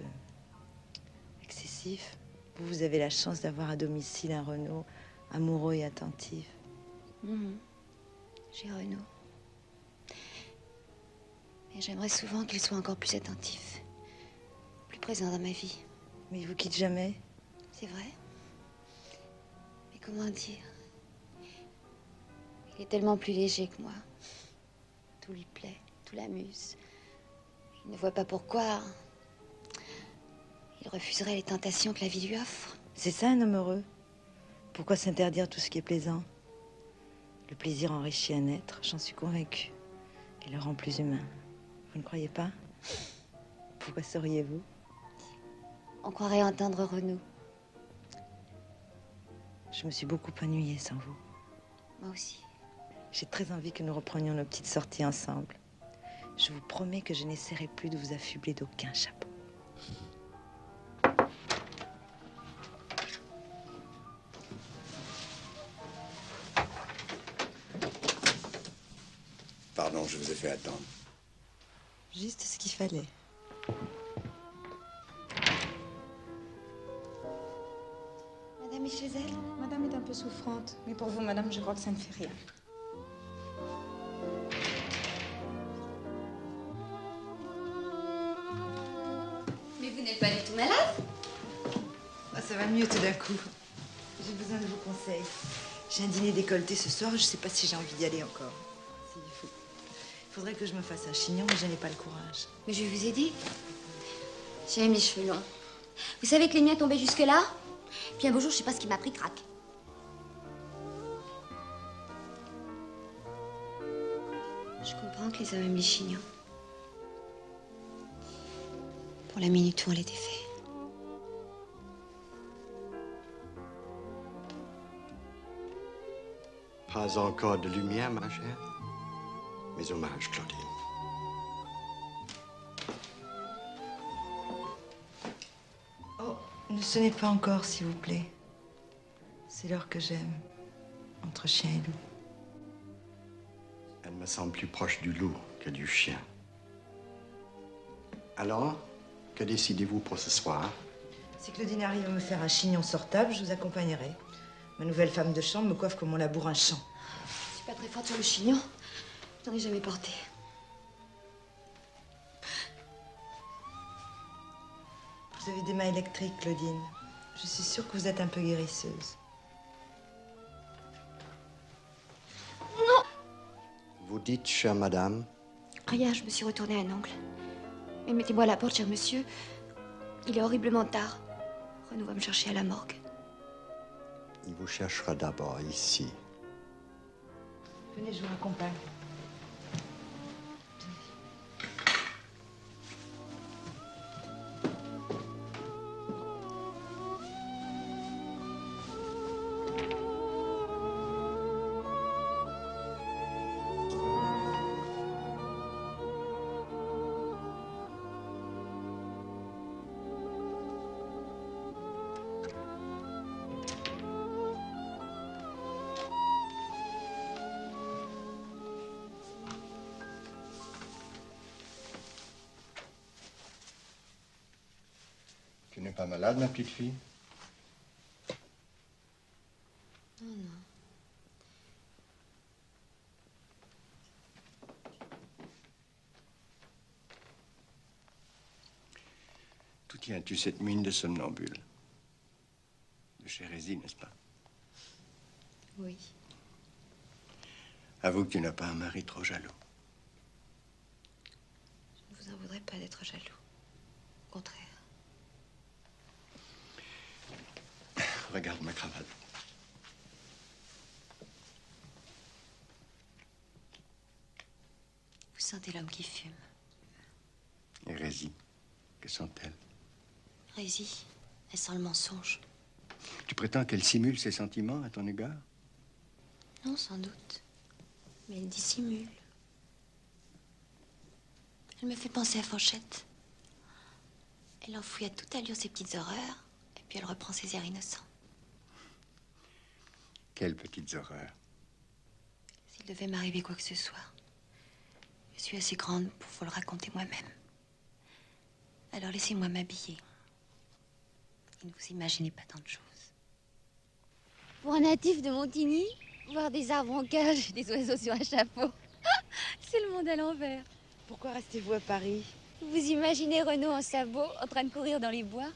excessifs. Vous avez la chance d'avoir à domicile un Renaud amoureux et attentif. J'ai Renaud. Et j'aimerais souvent qu'il soit encore plus attentif, plus présent dans ma vie. Mais il vous quitte jamais? C'est vrai. Mais comment dire? Il est tellement plus léger que moi. Tout lui plaît, tout l'amuse. Il ne voit pas pourquoi il refuserait les tentations que la vie lui offre. C'est ça un homme heureux? Pourquoi s'interdire tout ce qui est plaisant? Le plaisir enrichit un être, j'en suis convaincue, et le rend plus humain. Vous ne croyez pas? Pourquoi souriez-vous? On croirait entendre Renaud. Je me suis beaucoup ennuyée sans vous. Moi aussi. J'ai très envie que nous reprenions nos petites sorties ensemble. Je vous promets que je n'essaierai plus de vous affubler d'aucun chapeau. Pardon, je vous ai fait attendre. Juste ce qu'il fallait. Madame est chez elle? Madame est un peu souffrante, mais pour vous, madame, je crois que ça ne fait rien. Mais vous n'êtes pas du tout malade? Ah, ça va mieux tout d'un coup. J'ai besoin de vos conseils. J'ai un dîner décolleté ce soir, je ne sais pas si j'ai envie d'y aller encore. Il faudrait que je me fasse un chignon, mais je n'ai pas le courage. Mais je vais vous aider. J'aime les cheveux longs. Vous savez que les miens tombaient jusque-là? Puis un beau jour, je sais pas ce qui m'a pris, crac. Je comprends que les hommes aiment les chignons. Pour la minute où on les défait. Pas encore de lumière, ma chère. Mes hommages, Claudine. Oh, ne sonnez pas encore, s'il vous plaît. C'est l'heure que j'aime, entre chien et loup. Elle me semble plus proche du loup que du chien. Alors, que décidez-vous pour ce soir? Si Claudine arrive à me faire un chignon sortable, je vous accompagnerai. Ma nouvelle femme de chambre me coiffe comme on laboure un champ. Je suis pas très forte sur le chignon. J'en ai jamais porté. Vous avez des mains électriques, Claudine. Je suis sûre que vous êtes un peu guérisseuse. Non! Vous dites, chère madame, Rien, je me suis retournée un ongle. Mais mettez-moi à la porte, cher monsieur. Il est horriblement tard. Renaud va me chercher à la morgue. il vous cherchera d'abord ici. Venez, je vous raccompagne. Tu n'es pas malade, ma petite fille? Non, non. D'où tiens-tu cette mine de somnambule? De Chérésie, n'est-ce pas? Oui. Avoue que tu n'as pas un mari trop jaloux. Je ne vous en voudrais pas d'être jaloux. Au contraire. Regarde ma cravate. Vous sentez l'homme qui fume. Hérésie, que sont-elles? Rési, elle sent le mensonge. Tu prétends qu'elle simule ses sentiments à ton égard? Non, sans doute. Mais elle dissimule. Elle me fait penser à Fanchette. Elle enfouit à toute allure ses petites horreurs, et puis elle reprend ses airs innocents. Quelles petites horreurs. S'il devait m'arriver quoi que ce soit, je suis assez grande pour vous le raconter moi-même. Alors laissez-moi m'habiller. Et ne vous imaginez pas tant de choses. Pour un natif de Montigny, voir des arbres en cage et des oiseaux sur un chapeau, c'est le monde à l'envers. Pourquoi restez-vous à Paris? Vous imaginez Renaud en sabot en train de courir dans les bois?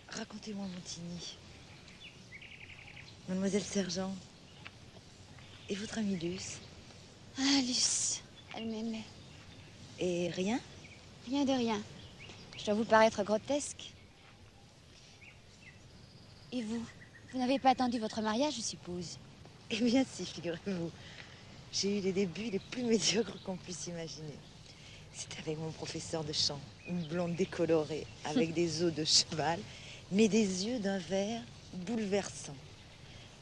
Racontez-moi Montigny. Mademoiselle Sergent. Et votre amie Luce? Ah, Luce, elle m'aimait. Et rien? Rien de rien. Je dois vous paraître grotesque. Et vous? Vous n'avez pas attendu votre mariage, je suppose? Eh bien si, figurez-vous. J'ai eu les débuts les plus médiocres qu'on puisse imaginer. C'était avec mon professeur de chant, une blonde décolorée, avec des os de cheval, mais des yeux d'un vert bouleversant.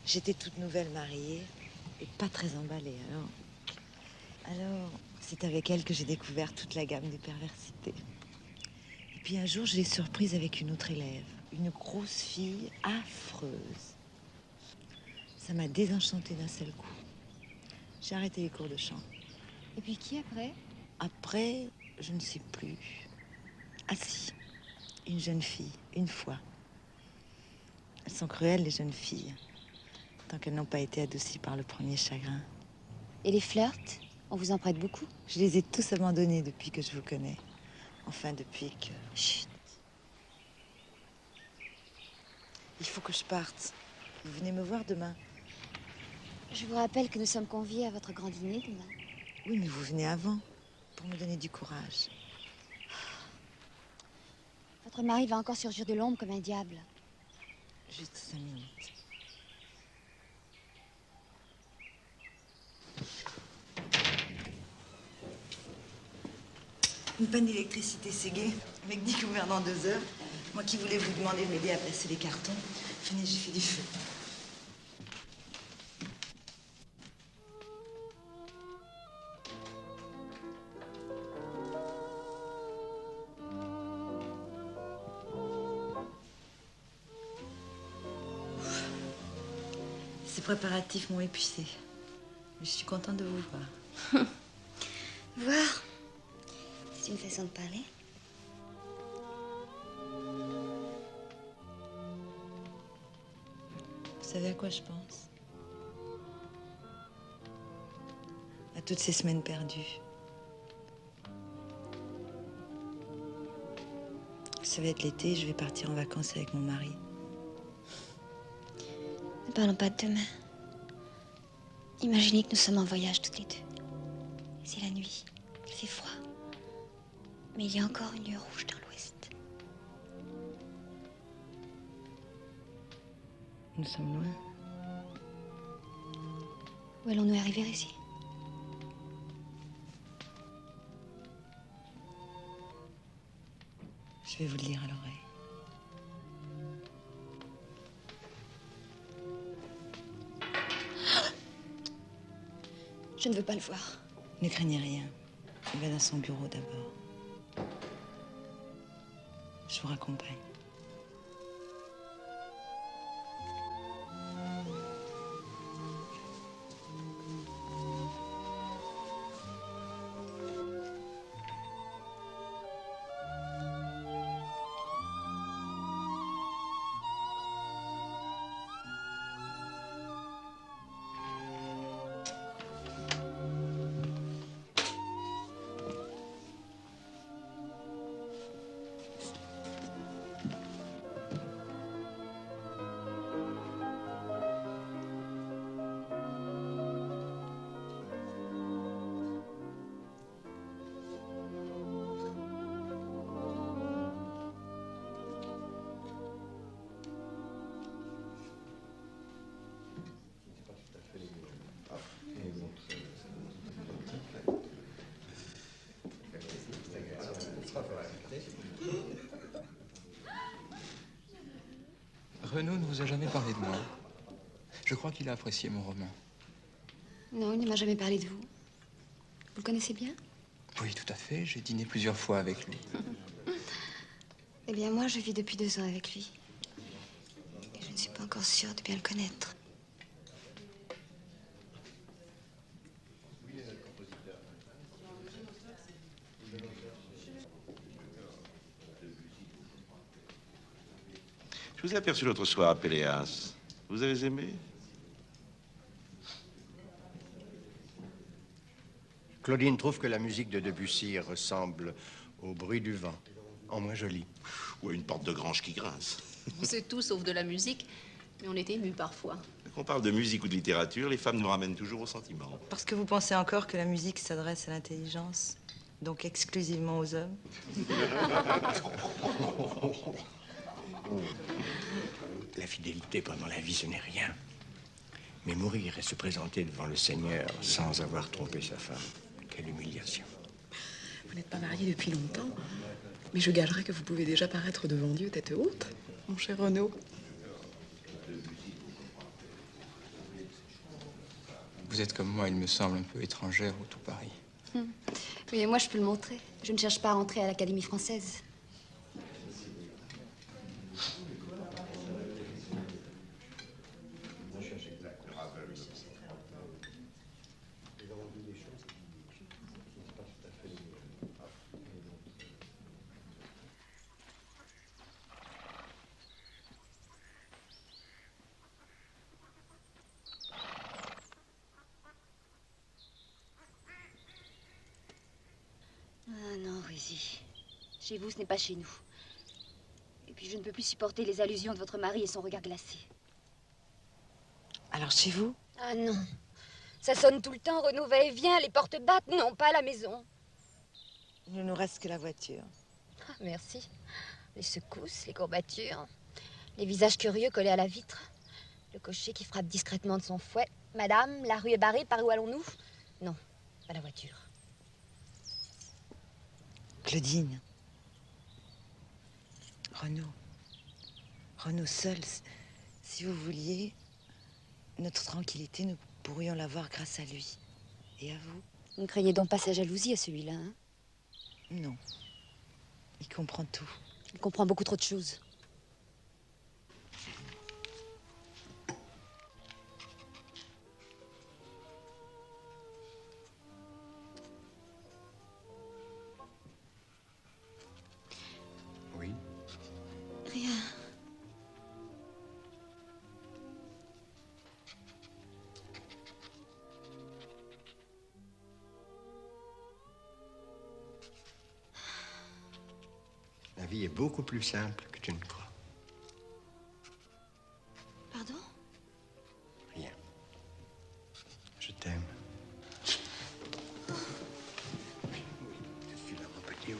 J'étais toute nouvelle mariée et pas très emballée, Alors, c'est avec elle que j'ai découvert toute la gamme des perversités. Et puis un jour, je l'ai surprise avec une autre élève, une grosse fille affreuse. Ça m'a désenchantée d'un seul coup. J'ai arrêté les cours de chant. Et puis qui après? Après, je ne sais plus. Ah si, une jeune fille, une fois. Elles sont cruelles, les jeunes filles, tant qu'elles n'ont pas été adoucies par le premier chagrin. Et les flirts? On vous en prête beaucoup? Je les ai tous abandonnés depuis que je vous connais. Enfin, depuis que... Chut. Il faut que je parte. Vous venez me voir demain. Je vous rappelle que nous sommes conviés à votre grand dîner demain. Oui, mais vous venez avant, pour me donner du courage. Votre mari va encore surgir de l'ombre comme un diable. Juste 5 minutes. Une panne d'électricité Ségué, avec 10 couverts dans 2 heures. Moi qui voulais vous demander de m'aider à placer les cartons. Fini, j'ai fait du feu. Ces préparatifs m'ont épuisée. Mais je suis contente de vous voir. Voir? C'est une façon de parler. Vous savez à quoi je pense? toutes ces semaines perdues. Ça va être l'été, je vais partir en vacances avec mon mari. Ne parlons pas de demain. Imaginez que nous sommes en voyage toutes les deux. C'est la nuit, il fait froid. Mais il y a encore une lueur rouge dans l'ouest. Nous sommes loin. Où allons-nous arriver ici? Je vais vous le dire à l'oreille. Je ne veux pas le voir. Ne craignez rien. Il va dans son bureau d'abord. Je vous raccompagne. Renaud ne vous a jamais parlé de moi. Je crois qu'il a apprécié mon roman. Non, il ne m'a jamais parlé de vous. Vous le connaissez bien? Oui, tout à fait. J'ai dîné plusieurs fois avec lui. Eh bien, moi, je vis depuis 2 ans avec lui. Et je ne suis pas encore sûre de bien le connaître. Je vous ai aperçu l'autre soir à Péléas. Vous avez aimé? Claudine trouve que la musique de Debussy ressemble au bruit du vent, en moins joli. Ou à une porte de grange qui grince. On sait tout sauf de la musique, mais on est ému parfois. Quand on parle de musique ou de littérature, les femmes nous ramènent toujours au sentiment. Parce que vous pensez encore que la musique s'adresse à l'intelligence, donc exclusivement aux hommes? La fidélité pendant la vie, ce n'est rien. Mais mourir et se présenter devant le Seigneur sans avoir trompé sa femme, quelle humiliation. Vous n'êtes pas marié depuis longtemps, mais je gagerais que vous pouvez déjà paraître devant Dieu tête haute, mon cher Renaud. Vous êtes comme moi, il me semble, un peu étrangère au tout Paris. Oui, et moi, je peux le montrer. Je ne cherche pas à entrer à l'Académie française. Ah non, Ruzy. Chez vous, ce n'est pas chez nous. Et puis, je ne peux plus supporter les allusions de votre mari et son regard glacé. Alors chez vous? Ah non. Ça sonne tout le temps, Renaud va et vient, les portes battent. Non, pas à la maison. Il ne nous reste que la voiture. Ah, merci. Les secousses, les courbatures, les visages curieux collés à la vitre. Le cocher qui frappe discrètement de son fouet. Madame, la rue est barrée, par où allons-nous? Non, pas la voiture. Claudine. Renaud. Renaud seul, si vous vouliez, notre tranquillité, nous pourrions l'avoir grâce à lui. Et à vous? Vous ne craignez donc pas sa jalousie à celui-là, hein? Non. Il comprend tout. Il comprend beaucoup trop de choses. Oui. Rien. vie est beaucoup plus simple que tu ne crois. Pardon? Rien. Je t'aime. Oui, je suis là, mon petit, oui.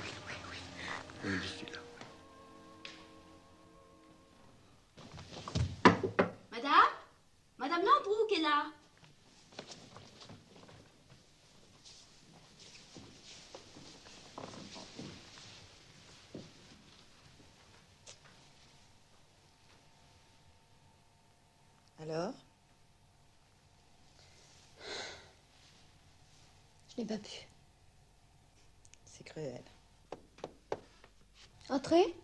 Oui, je suis là. Madame? Madame Lambrouck est là. Alors? Je n'ai pas pu. C'est cruel. Entrez.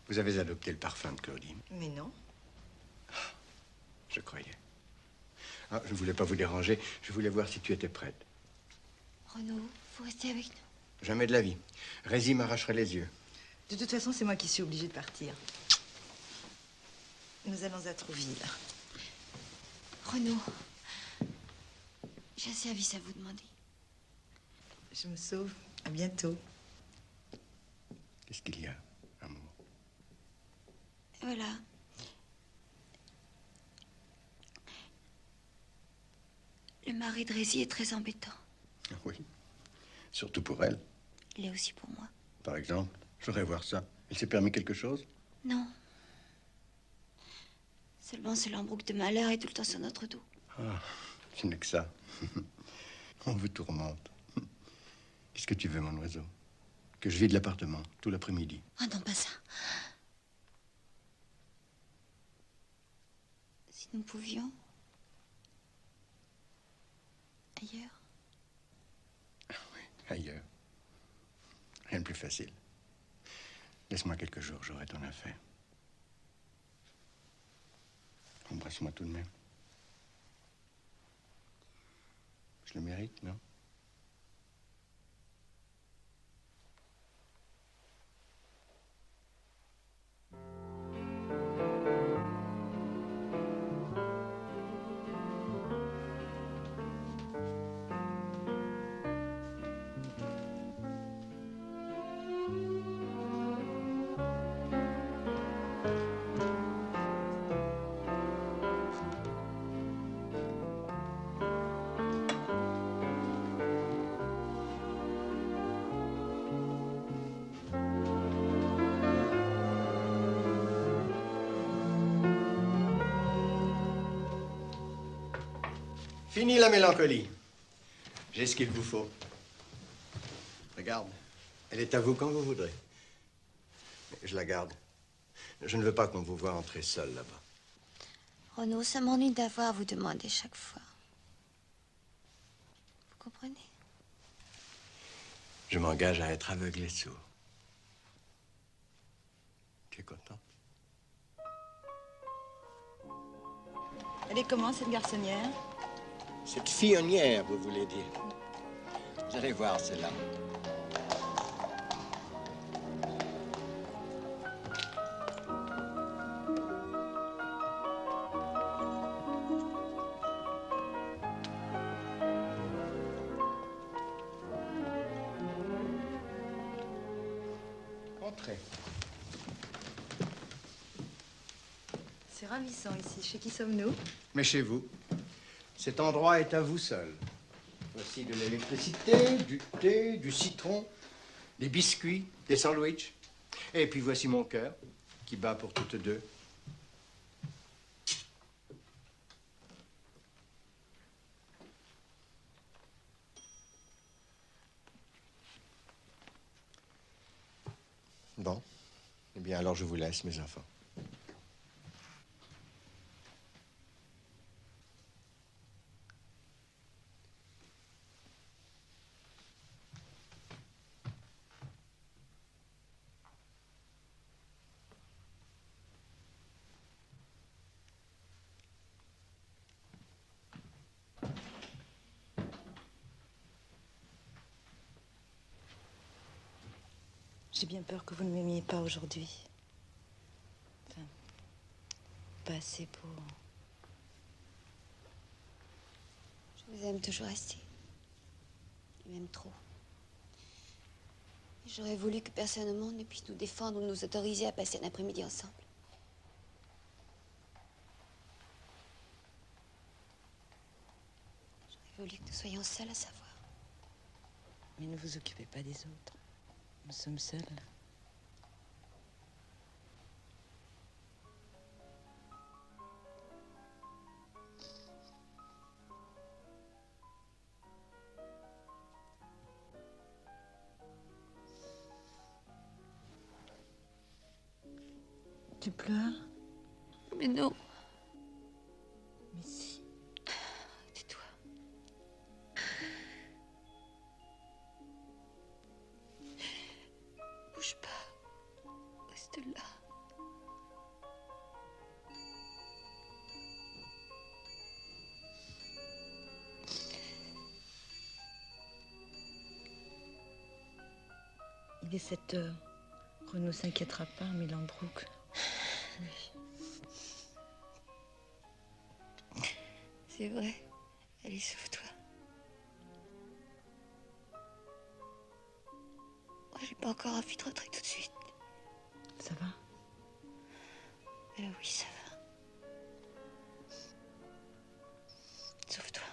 Vous avez adopté le parfum de Claudine. Mais non. Je croyais. Ah, je ne voulais pas vous déranger. Je voulais voir si tu étais prête. Renaud, vous restez avec nous. Jamais de la vie. Rési m'arracherait les yeux. De toute façon, c'est moi qui suis obligée de partir. Nous allons à Trouville. Renaud, j'ai un service à vous demander. Je me sauve. À bientôt. Qu'est-ce qu'il y a, amour? Voilà. Le mari de Rési est très embêtant. Oui. Surtout pour elle. Il est aussi pour moi. Par exemple, je voudrais voir ça. Il s'est permis quelque chose? Non. Seulement ce Lambrouck de malheur est tout le temps sur notre dos. Ah, ce n'est que ça. On vous tourmente. Qu'est-ce que tu veux, mon oiseau? Que je vide l'appartement tout l'après-midi. Ah non, pas ça. Si nous pouvions... ailleurs. Ailleurs. Rien de plus facile. Laisse-moi quelques jours, j'aurai ton affaire. Embrasse-moi tout de même. Je le mérite, non? Fini la mélancolie. J'ai ce qu'il vous faut. Regarde, elle est à vous quand vous voudrez. Je la garde. Je ne veux pas qu'on vous voie entrer seul là-bas. Renaud, ça m'ennuie d'avoir à vous demander chaque fois. Vous comprenez? Je m'engage à être aveugle et sourd. Tu es content? Elle est comment, cette garçonnière? Cette fillonnière, vous voulez dire. Vous allez voir, celle-là. Entrez. C'est ravissant ici. Chez qui sommes-nous? Mais chez vous. Cet endroit est à vous seul. Voici de l'électricité, du thé, du citron, des biscuits, des sandwichs. Et puis voici mon cœur, qui bat pour toutes deux. Bon. Eh bien, alors je vous laisse, mes enfants. J'ai bien peur que vous ne m'aimiez pas aujourd'hui. Enfin, pas assez pour... Je vous aime toujours assez. Et même trop. Et j'aurais voulu que personne au monde ne puisse nous défendre ou nous autoriser à passer un après-midi ensemble. J'aurais voulu que nous soyons seuls à savoir. Mais ne vous occupez pas des autres. Nous sommes seuls. Tu pleures? Mais non. Mais si. Tais-toi. Bouge pas. Reste là. Il est 7 heures. Renaud s'inquiétera pas, Milan-Brook. C'est vrai. Allez, sauve-toi. Moi, j'ai pas encore envie de rentrer tout de suite. Ça va? Oui, ça va. Sauve-toi.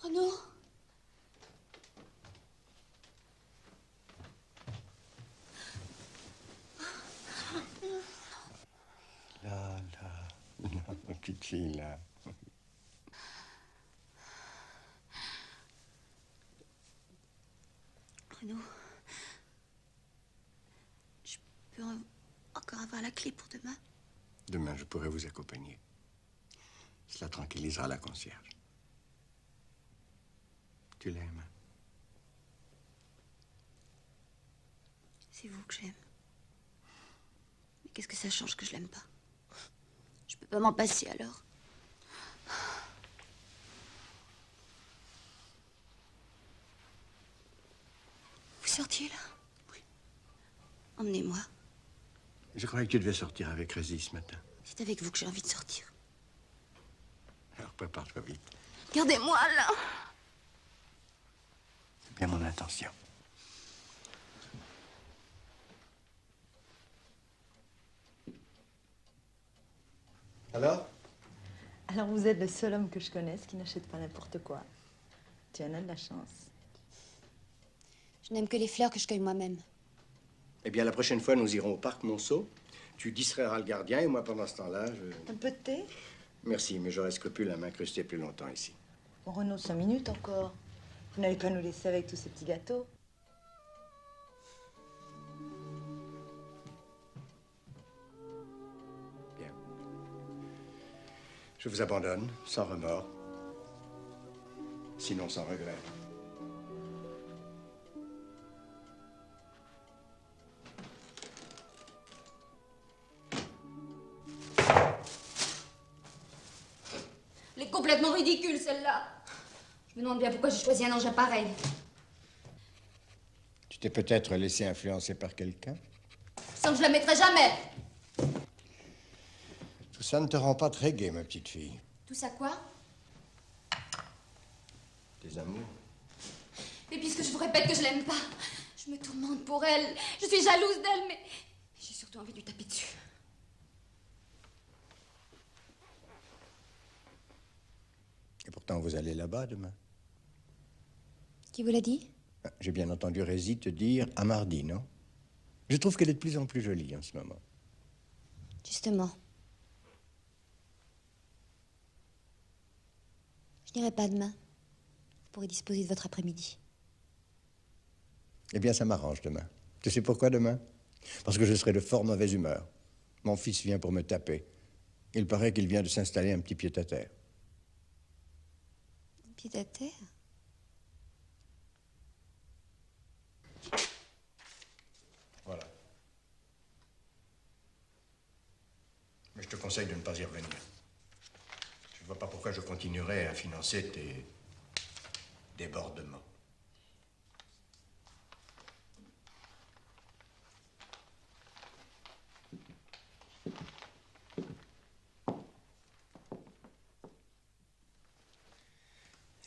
Renaud. Là, ma petite fille, là. Renaud. Je peux encore avoir la clé pour demain? Demain, je pourrai vous accompagner. Cela tranquillisera la concierge. Tu l'aimes? C'est vous que j'aime. Mais qu'est-ce que ça change que je l'aime pas? Je peux pas m'en passer alors. Vous sortiez là? Oui. Emmenez-moi. Je croyais que tu devais sortir avec Rési ce matin. C'est avec vous que j'ai envie de sortir. Alors prépare-toi vite. Gardez-moi là. C'est bien mon intention. Alors? Alors vous êtes le seul homme que je connaisse qui n'achète pas n'importe quoi. Tu en as de la chance. Je n'aime que les fleurs que je cueille moi-même. Eh bien, la prochaine fois, nous irons au parc Monceau. Tu distrairas le gardien et moi, pendant ce temps-là, je... Un peu de thé? Merci, mais j'aurais scrupule à m'incruster plus longtemps ici. Bon, Renaud, 5 minutes encore. Vous n'allez pas nous laisser avec tous ces petits gâteaux? Bien. Je vous abandonne, sans remords. Sinon sans regret. Elle est complètement ridicule, celle-là. Je me demande bien pourquoi j'ai choisi un engin pareil. Tu t'es peut-être laissé influencer par quelqu'un? Sans que je la mettrai jamais. Tout ça ne te rend pas très gai, ma petite fille. Tout ça quoi? Tes amours. Et puisque je vous répète que je l'aime pas, je me tourmente pour elle. Je suis jalouse d'elle, mais j'ai surtout envie de lui taper dessus. Et pourtant, vous allez là-bas demain. Qui vous l'a dit? J'ai bien entendu Rési te dire à mardi, non? Je trouve qu'elle est de plus en plus jolie en ce moment. Justement. Je n'irai pas demain. Vous pourrez disposer de votre après-midi. Eh bien, ça m'arrange demain. Tu sais pourquoi demain? Parce que je serai de fort mauvaise humeur. Mon fils vient pour me taper. Il paraît qu'il vient de s'installer un petit pied-à-terre. Pied-à-terre? Voilà. Mais je te conseille de ne pas y revenir. Je ne vois pas pourquoi je continuerai à financer tes débordements.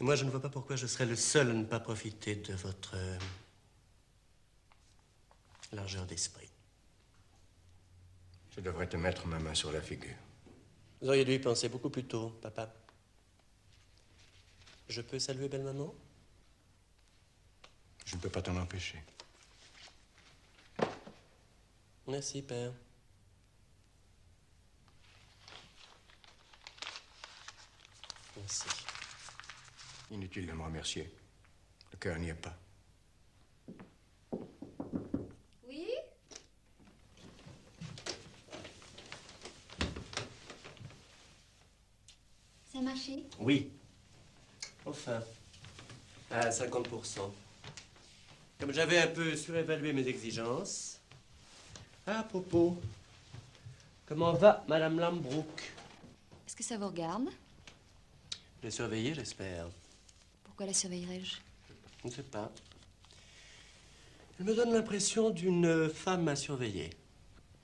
Et moi, je ne vois pas pourquoi je serais le seul à ne pas profiter de votre largeur d'esprit. Je devrais te mettre ma main sur la figure. Vous auriez dû y penser beaucoup plus tôt, papa. Je peux saluer belle-maman? Je ne peux pas t'en empêcher. Merci, père. Merci. Inutile de me remercier. Le cœur n'y est pas. Oui? Ça a marché? Oui. Enfin, à 50%. Comme j'avais un peu surévalué mes exigences. À propos, comment va Madame Lambrouck? Est-ce que ça vous regarde? Je l'ai surveillée, j'espère. Pourquoi la surveillerais-je? Je ne sais pas. Elle me donne l'impression d'une femme à surveiller.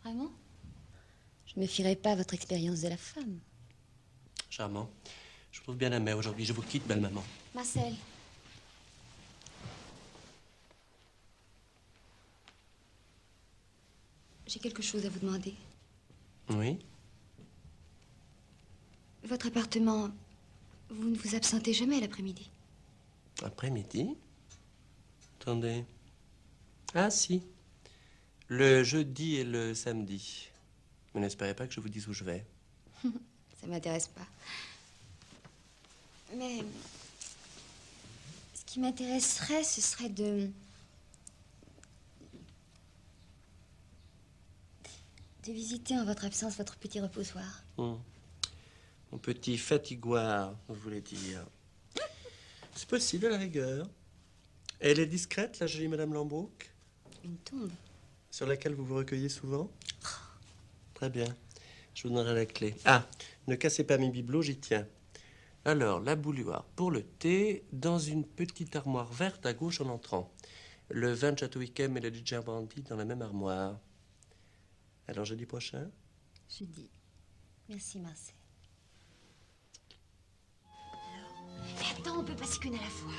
Vraiment? Je ne me fierai pas à votre expérience de la femme. Charmant. Je vous trouve bien amer aujourd'hui. Je vous quitte, belle maman. Marcel. J'ai quelque chose à vous demander. Oui? Votre appartement, vous ne vous absentez jamais l'après-midi? Après-midi? Attendez. Ah, si. Le jeudi et le samedi. Mais n'espérez pas que je vous dise où je vais. Ça m'intéresse pas. Mais ce qui m'intéresserait, ce serait de visiter en votre absence votre petit reposoir. Mon petit fatiguoir, vous voulez dire. C'est possible, à la rigueur. Elle est discrète, la jolie Madame Lambrouck? Une tombe. Sur laquelle vous vous recueillez souvent? Très bien. Je vous donnerai la clé. Ah, ne cassez pas mes bibelots, j'y tiens. Alors, la bouilloire pour le thé, dans une petite armoire verte à gauche en entrant. Le vin de Château Yquem et le ginger brandy dans la même armoire. Alors, jeudi prochain? Jeudi. Merci, Marcel. Mais attends, on peut passer qu'une à la fois.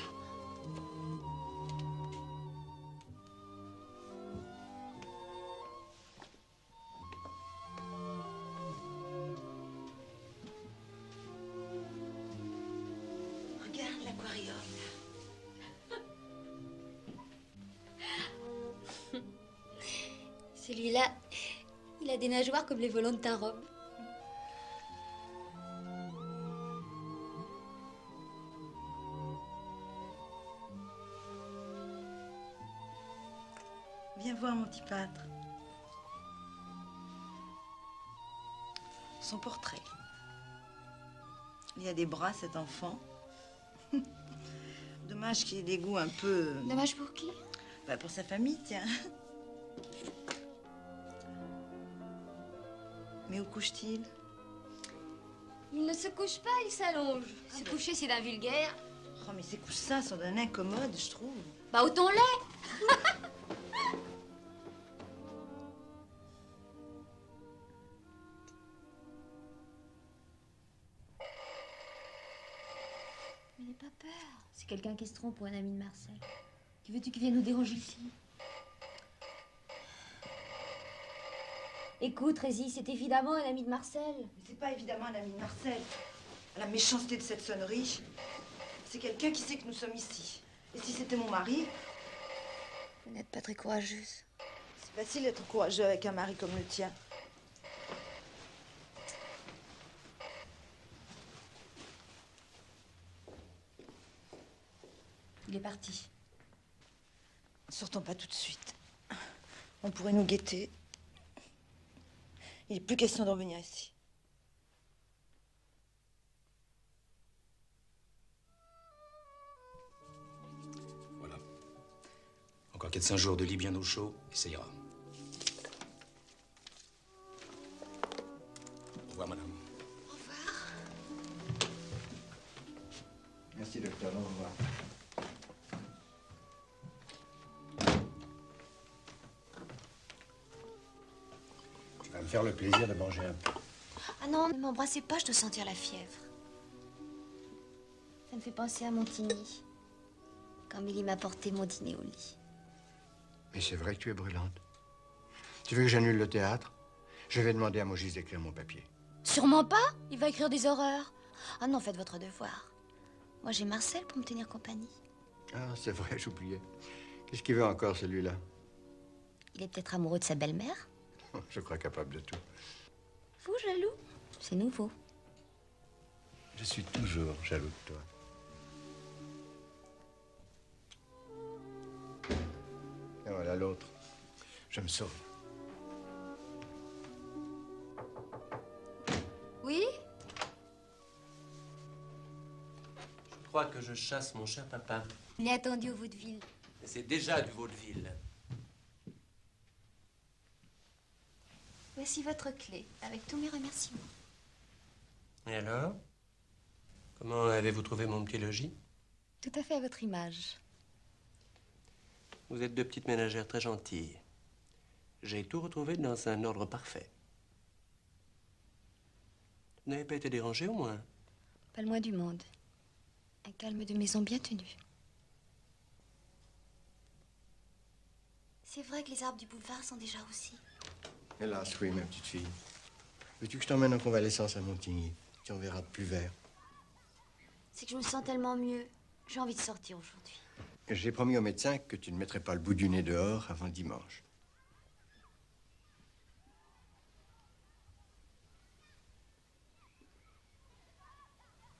Regarde l'aquarium. Celui-là, il a des nageoires comme les volants de ta robe. Viens voir mon petit pâtre. Son portrait. Il y a des bras, cet enfant. Dommage qu'il ait des goûts un peu... Dommage pour qui? Bah, pour sa famille, tiens. Mais où couche-t-il? Il ne se couche pas, il s'allonge. Se coucher, c'est d'un vulgaire. Oh, mais ces coussins sont d'un incommode, je trouve. Bah, ôtons-les. Mais n'aie pas peur. C'est quelqu'un qui se trompe pour un ami de Marcel. Qui veux-tu qui vienne nous déranger ici? Écoute, Rézy, c'est évidemment un ami de Marcel. Mais c'est pas évidemment un ami de Marcel. À la méchanceté de cette sonnerie, c'est quelqu'un qui sait que nous sommes ici. Et si c'était mon mari... Vous n'êtes pas très courageuse. C'est facile d'être courageux avec un mari comme le tien. Il est parti. Ne sortons pas tout de suite. On pourrait nous guetter. Il n'est plus question de revenir ici. Voilà. Encore 4-5 jours de lit bien au chaud, et ça ira. Au revoir, madame. Merci, docteur. Au revoir. Tu vas me faire le plaisir de manger un peu. Ah non, ne m'embrassez pas, je dois sentir la fièvre. Ça me fait penser à Montigny. Quand Milly m'a porté mon dîner au lit. Mais c'est vrai que tu es brûlante. Tu veux que j'annule le théâtre? Je vais demander à Maugis d'écrire mon papier. Sûrement pas. Il va écrire des horreurs. Ah non, faites votre devoir. Moi, j'ai Marcel pour me tenir compagnie. Ah, c'est vrai, j'oubliais. Qu'est-ce qu'il veut encore, celui-là? Il est peut-être amoureux de sa belle-mère. Je crois capable de tout. Vous, jaloux? C'est nouveau. Je suis toujours jaloux de toi. Et voilà l'autre. Je me sauve. Oui? Je crois que je chasse mon cher papa. Il est attendu au vaudeville. Mais c'est déjà du vaudeville. Voici votre clé, avec tous mes remerciements. Et alors? Comment avez-vous trouvé mon petit logis? Tout à fait à votre image. Vous êtes deux petites ménagères très gentilles. J'ai tout retrouvé dans un ordre parfait. Vous n'avez pas été dérangé, au moins? Pas le moins du monde. Un calme de maison bien tenu. C'est vrai que les arbres du boulevard sont déjà aussi. Hélas, oui, ma petite fille. Veux-tu que je t'emmène en convalescence à Montigny? Tu en verras de plus vert. C'est que je me sens tellement mieux. J'ai envie de sortir aujourd'hui. J'ai promis au médecin que tu ne mettrais pas le bout du nez dehors avant dimanche.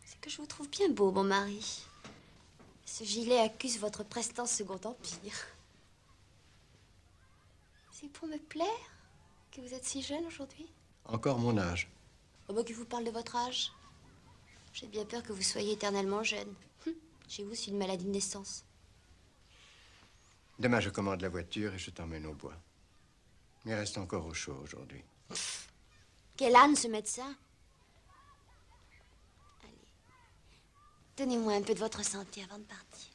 C'est que je vous trouve bien beau, mon mari. Ce gilet accuse votre prestance Second Empire. C'est pour me plaire que vous êtes si jeune aujourd'hui? Encore mon âge. Oh, bah, que vous parle de votre âge. J'ai bien peur que vous soyez éternellement jeune. Chez vous, c'est une maladie de naissance. Demain, je commande la voiture et je t'emmène au bois. Mais reste encore au chaud aujourd'hui. Quel âne, ce médecin? Allez. Donnez-moi un peu de votre santé avant de partir.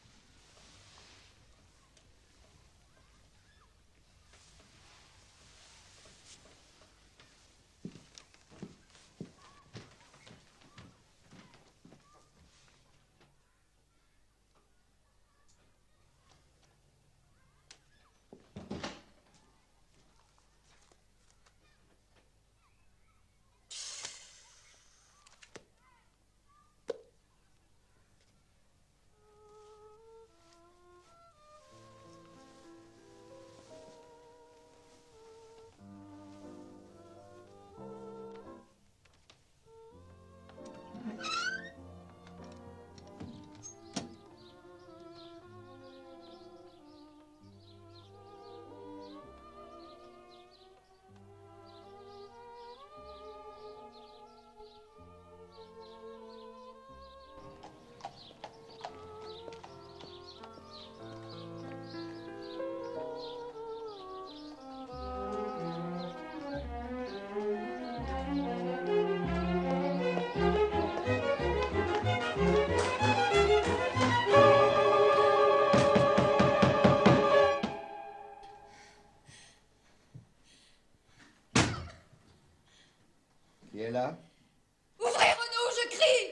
Qui est là? Ouvrez, Renaud, je crie!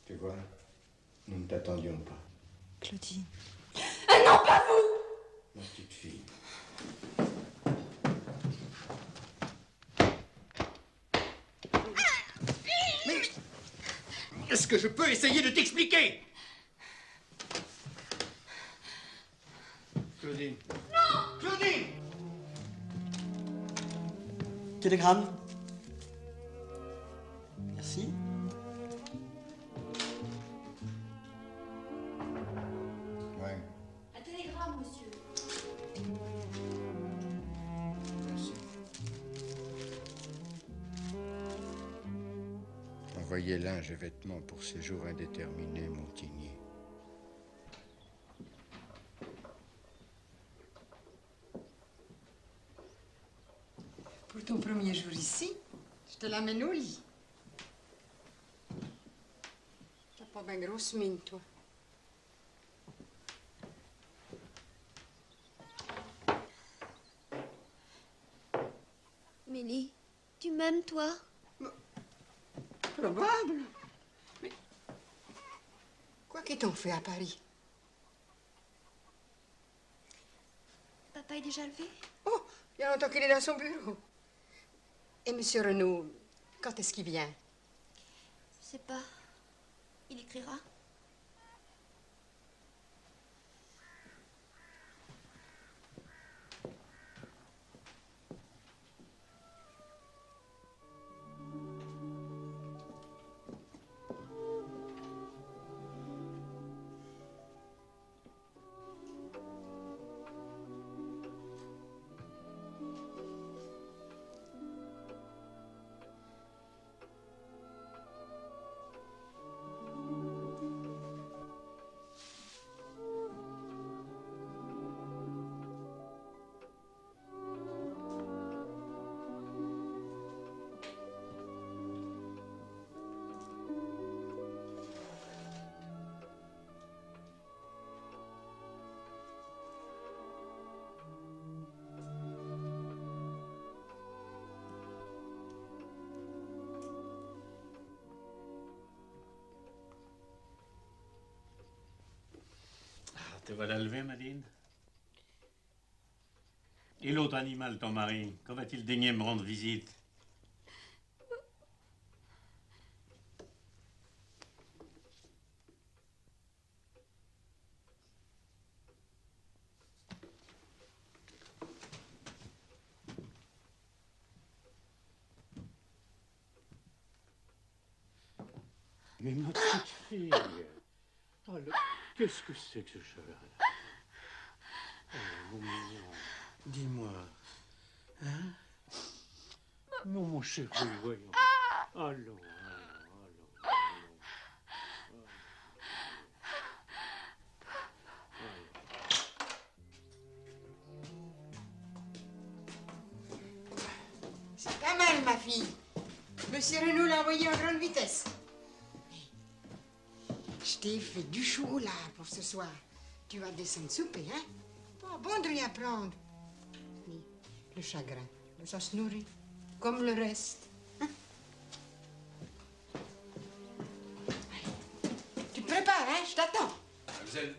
Tu vois, nous ne t'attendions pas. Claudine. Ah non, pas vous! Ma petite fille. Mais est-ce que je peux essayer de t'expliquer? Claudine. Non! Claudine! Télégramme. Merci. Ouais. Un télégramme, monsieur. Merci. Envoyez linge et vêtements pour séjour indéterminé, Montigny. Pour ton premier jour ici, je te l'amène au lit. T'as pas bien grosse mine, toi. Mélie, tu m'aimes, toi? Probable. Mais quoi qu'ils t'ont fait à Paris? Papa est déjà levé? Oh, il y a longtemps qu'il est dans son bureau. Et Monsieur Renaud, quand est-ce qu'il vient? Je sais pas. Il écrira. Te voilà levé, Madine? Et l'autre animal, ton mari, quand va-t-il daigner me rendre visite? Mais ma petite fille, oh, qu'est-ce que c'est que ce cheval? Oh, mon mignon, dis-moi, hein? Non, mon chéri, voyons. Allons, allons. C'est pas mal, ma fille. Monsieur Renaud l'a envoyé en grande vitesse. Je t'ai fait du chocolat pour ce soir. Tu vas descendre souper, hein? Pas bon de rien prendre. Mais le chagrin, ça se nourrit, comme le reste. Hein? Allez. Tu te prépares, hein? Je t'attends. Mademoiselle.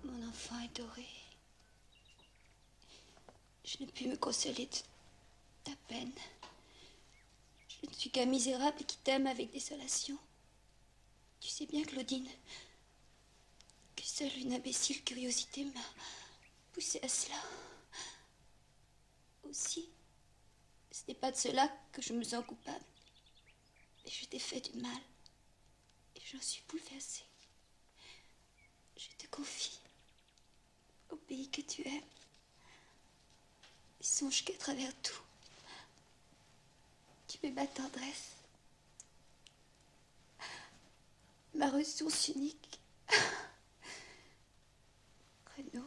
Mon enfant adoré. Je ne puis me consoler de ta peine. Je ne suis qu'un misérable qui t'aime avec désolation. Tu sais bien, Claudine, que seule une imbécile curiosité m'a poussée à cela. Aussi, ce n'est pas de cela que je me sens coupable. Mais je t'ai fait du mal. Et j'en suis bouleversée. Je te confie au pays que tu aimes. Et songe qu'à travers tout, tu es ma tendresse. Ma ressource unique. Renaud.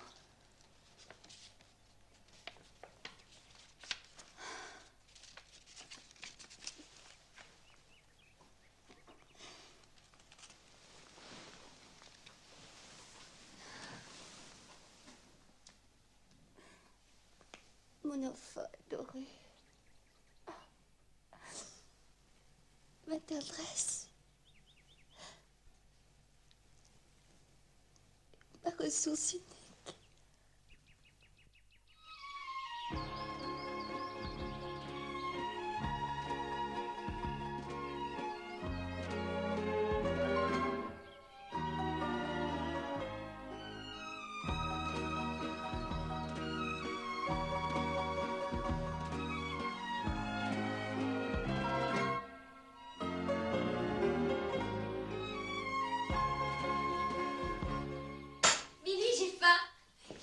Mon enfant adoré. Ma tendresse. Ma ressource unique.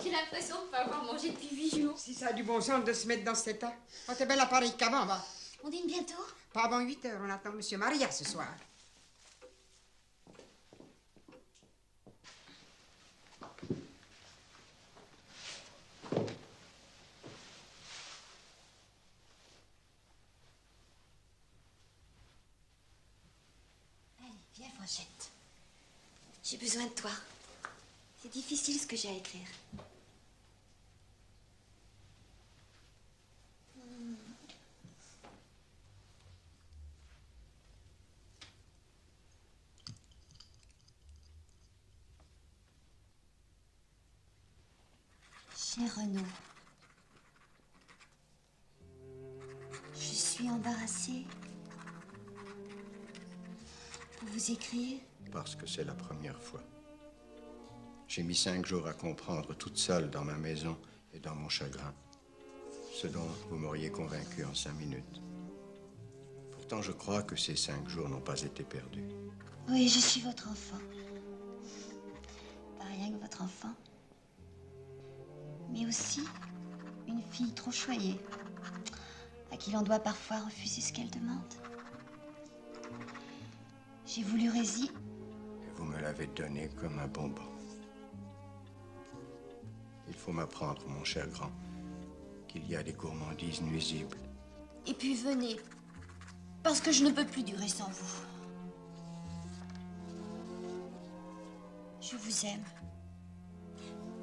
J'ai l'impression de ne pas avoir mangé depuis 8 jours. Si ça a du bon sens de se mettre dans cet état. Oh, t'es belle appareil qu'avant, va. On dîne bientôt? Pas avant 8 heures, on attend Monsieur Maria ce soir. Allez, viens, Fanchette. J'ai besoin de toi. C'est difficile ce que j'ai à écrire. Cher Renaud, je suis embarrassée pour vous écrire. Parce que c'est la première fois. J'ai mis 5 jours à comprendre toute seule dans ma maison et dans mon chagrin ce dont vous m'auriez convaincu en 5 minutes. Pourtant, je crois que ces 5 jours n'ont pas été perdus. Oui, je suis votre enfant. Pas rien que votre enfant. Mais aussi une fille trop choyée, à qui l'on doit parfois refuser ce qu'elle demande. J'ai voulu résister. Et vous me l'avez donné comme un bonbon. Il faut m'apprendre, mon cher grand, qu'il y a des gourmandises nuisibles. Et puis venez, parce que je ne peux plus durer sans vous. Je vous aime.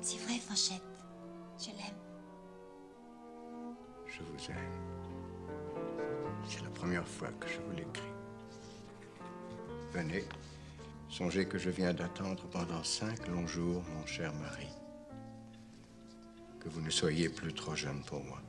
C'est vrai, Fanchette. Je l'aime. Je vous aime. C'est la première fois que je vous l'écris. Venez, songez que je viens d'attendre pendant 5 longs jours, mon cher mari. Que vous ne soyez plus trop jeune pour moi.